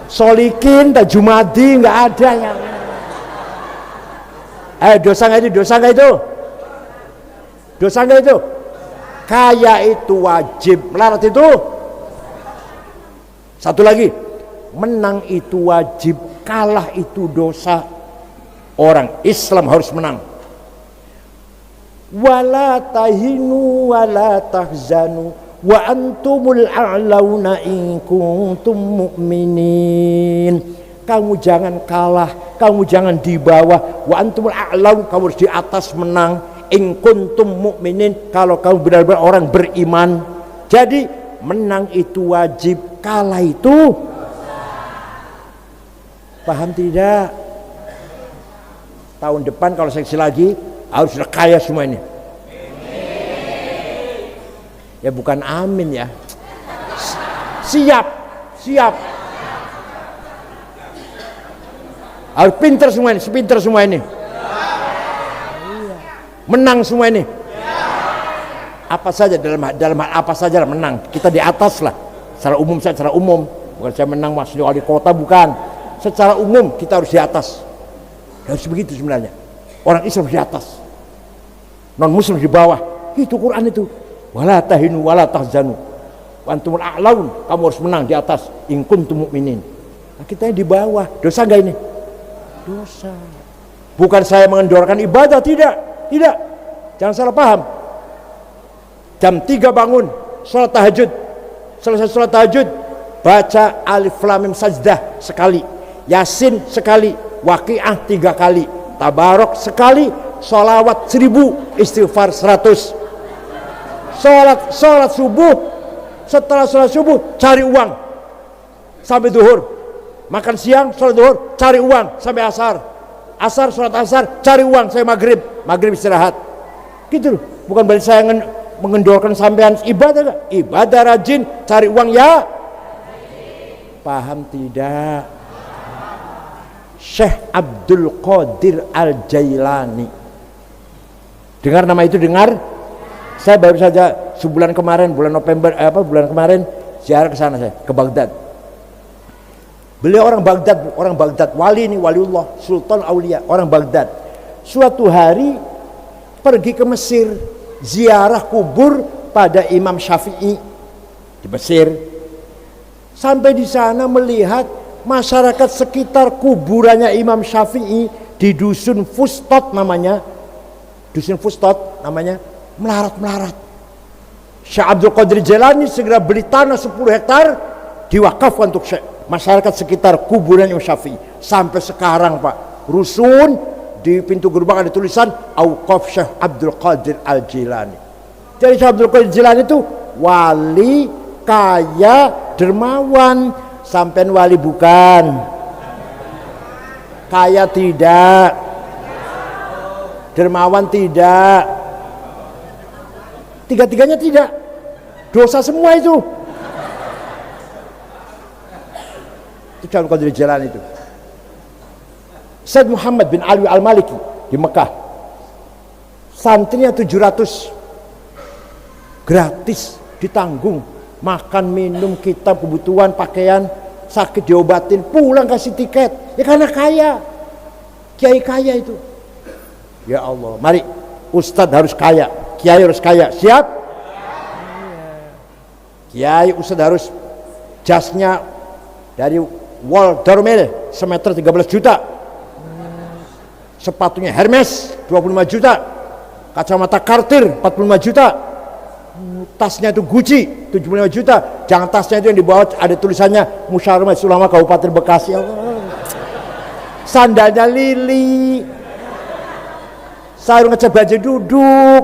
Solikin, Tajumadi, gak ada yang. Dosa nggak itu? Dosa nggak itu? Kaya itu wajib, melarat itu. Satu lagi, menang itu wajib, kalah itu dosa. Orang Islam harus menang. Wala tahinu wala tahzanu wa antumul a'launa in kuntum mu'minin. Kamu jangan kalah, kamu jangan di bawah. Wa antumul a'laun, kamu harus di atas menang. In kuntum mu'minin, kalau kamu benar-benar orang beriman. Jadi menang itu wajib, kalah itu paham tidak? Tahun depan kalau seksi lagi harus sudah kaya semua ini. Ya bukan amin ya. Siap. Harus pinter semua ini, menang semua ini. Apa saja dalam apa saja menang. Kita di atas lah. Secara umum, bukan saya menang mas di wali kota, bukan. Secara umum kita harus di atas. Harus begitu sebenarnya. Orang Islam di atas, non Muslim di bawah. Itu Quran itu. Wala tahinu wala tahzanu wa antumul a'laun, kamu harus menang di atas. In kuntum mu'minin. Nah, kita di bawah. Dosa enggak ini? Dosa. Bukan saya mengendorkan ibadah, tidak. Jangan salah paham. Jam 3 bangun, sholat tahajud. Selesai sholat tahajud, baca Alif Lam Mim Sajdah sekali, Yasin sekali, Waqiah 3 kali, Tabarok sekali, sholawat 1000, istighfar 100. Sholat subuh. Setelah sholat subuh cari uang sampai duhur. Makan siang, sholat duhur, cari uang sampai asar. Sholat asar, cari uang sampai maghrib istirahat. Gitu loh. Bukan berarti saya mengendorkan sampean ibadah. Ibadah rajin, cari uang ya. Paham tidak? Syekh Abdul Qadir Al-Jailani. Dengar nama itu, dengar? Saya baru saja bulan kemarin ziarah ke sana, saya ke Baghdad. Beliau orang Baghdad, wali ini, waliullah, sultan aulia, orang Baghdad. Suatu hari pergi ke Mesir, ziarah kubur pada Imam Syafi'i di Mesir. Sampai di sana melihat masyarakat sekitar kuburannya Imam Syafi'i di dusun Fustot namanya, melarat. Syekh Abdul Qadir Jailani segera beli tanah 10 hektar diwakafkan untuk masyarakat sekitar kuburan Imam Syafi'i. Sampai sekarang Pak, rusun di pintu gerbang ada tulisan Auqaf Syekh Abdul Qadir Al-Jilani. Jadi Syekh Abdul Qadir Jilani itu wali, kaya, dermawan. Sampean wali bukan? Kaya tidak? Dermawan tidak? Tiga-tiganya tidak. Dosa semua itu. Itu Syaikhul Qadir Jailani itu. Said Muhammad bin Alwi Al-Maliki di Mekah, santrinya 700, gratis, ditanggung, makan, minum, kitab, kebutuhan, pakaian, sakit diobatin, pulang kasih tiket. Ya karena kaya, kiai kaya itu. Ya Allah, mari Ustadz harus kaya, kiai harus kaya, siap? Kiai Ustadz harus jasnya dari Wall Dormel semeter 13 juta, sepatunya Hermes 25 juta, kacamata Cartier 45 juta, tasnya itu Gucci 75 juta. Jangan tasnya itu yang dibawa ada tulisannya Musyawarah Majelis Ulama Kabupaten Bekasi. Allah. Sandalnya Lili, sarung ngecat baju duduk,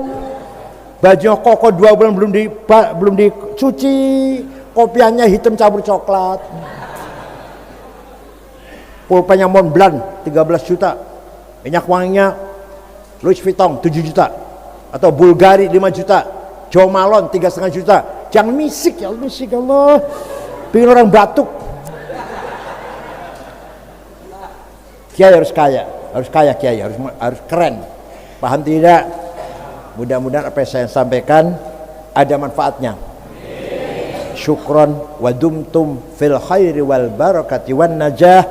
baju koko 2 bulan belum dicuci, kopiannya hitam campur coklat, pulpennya Montblanc 13 juta, minyak wanginya Louis Vuitton 7 juta, atau Bulgari 5 juta, Jo Malone 3,5 juta. Jangan misik ya Allah, misik Allah, bikin orang batuk. Kiai harus kaya, kiai harus keren. Paham tidak? Mudah-mudahan apa yang saya sampaikan ada manfaatnya. Syukron wa dumtum fil khairi wal barakati wan najah,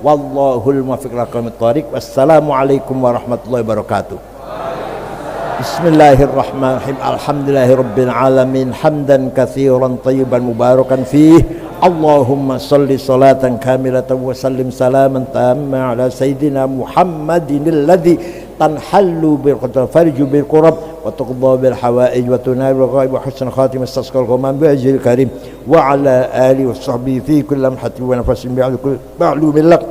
wallahul muwaffiq ila aqwamit thoriq. Wassalamualaikum warahmatullahi wabarakatuh. Bismillahirrahmanirrahim. Alhamdulillahirabbil alamin, hamdan katsiran thayyiban mubarakan fih. Allahumma salli salatan kamilatan wa sallim salaman tamma ala sayyidina Muhammadin alladhi tanhallu bil farju bil qurab wa tuqda bil hawaij wa tunal bil ghaib wa husn khatim istasqal qamam bi ajril karim wa ala alihi wa sahbihi fi kulli lamhatin wa nafasin bi kulli ma'lumin lak.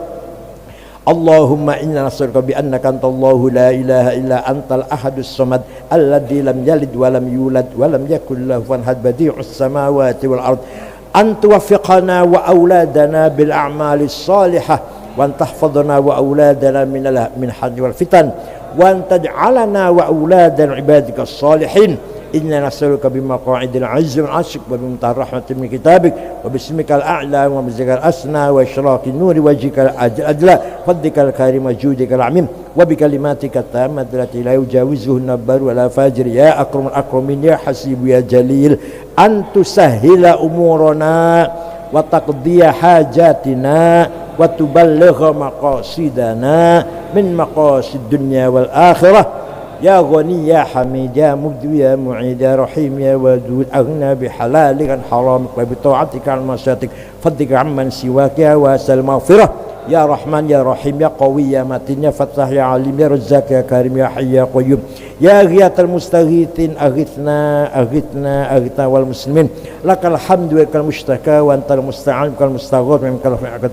Allahumma inna nas'aluka bi annaka antallahu la ilaha illa antal ahadus samad alladzi lam yalid wa lam yulad wa lam yakul lahu kufuwan ahad badi'us samawati wal ard an tuwaffiqana wa auladana bil a'malis salihah wa an tahfadhana wa auladana min hadji wal fitan wa an taj'alana wa auladana ibadika salihin. Inna nas'aluka bimaqa'idil 'azzi wal 'ashq wa bimtahar rahmatin min kitabik wa bismikal a'la wa bizikal asna wa isyraqin nuri wajhikal adla fadlikal karim wa judikal 'amim wa bikalimatika tammati allati la yujawizuhunna barru wa la fajir ya akramul akramin ya hasibu ya jalil an tusahhila umurana wa taqdiya hajatina wa tuballigha maqasidana min maqasid dunya wal akhirah. Ya Ghani ya Hamid ya Mubdi ya Mu'id ya Rahim ya Wadud aghna bihalalika an haramik wa bita'atika an masyatik fadlika amman siwak ya wasal maghfirah ya Rahman ya Rahim ya Qawi ya Matin ya Fattah ya Alim ya Razzaq ya Karim ya Hayy ya Qayyum ya Ghiyatal Mustaghithin aghithna wal muslimin lakal hamdu wa kal mushtaka wa antal musta'an kal mustaghfir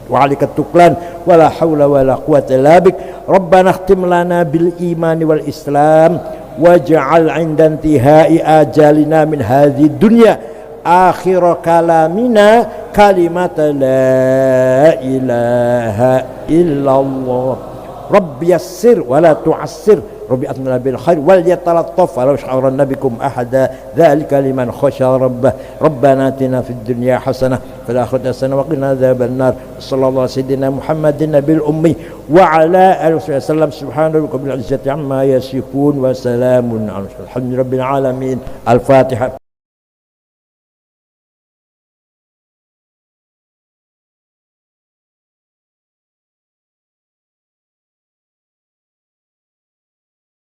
wa alikat tuklan wa la hawla wa la quwwata illa bik. Rabbana khtim lana bil imani wal islam waj'al 'inda intihai ajalina min hadhihi dunya akhir kalamina kalimata la ilaha illallah. Rabbi yassir wa la tu'assir, Rabbi atmina bil khair wal yatalattaf wa la yash'uranna bikum ahada dzalika liman khasya rabbah. Rabbana atina fid dunya hasanah fil akhirati hasanah wa qina adzaban nar. Sallallahu alaihi sayyidina Muhammadin nabil ummi wa ala alihi wasallam. Subhana rabbika bil izzati amma yasifun wa salamun alhamdulillahi rabbil alamin. Al-Fatihah.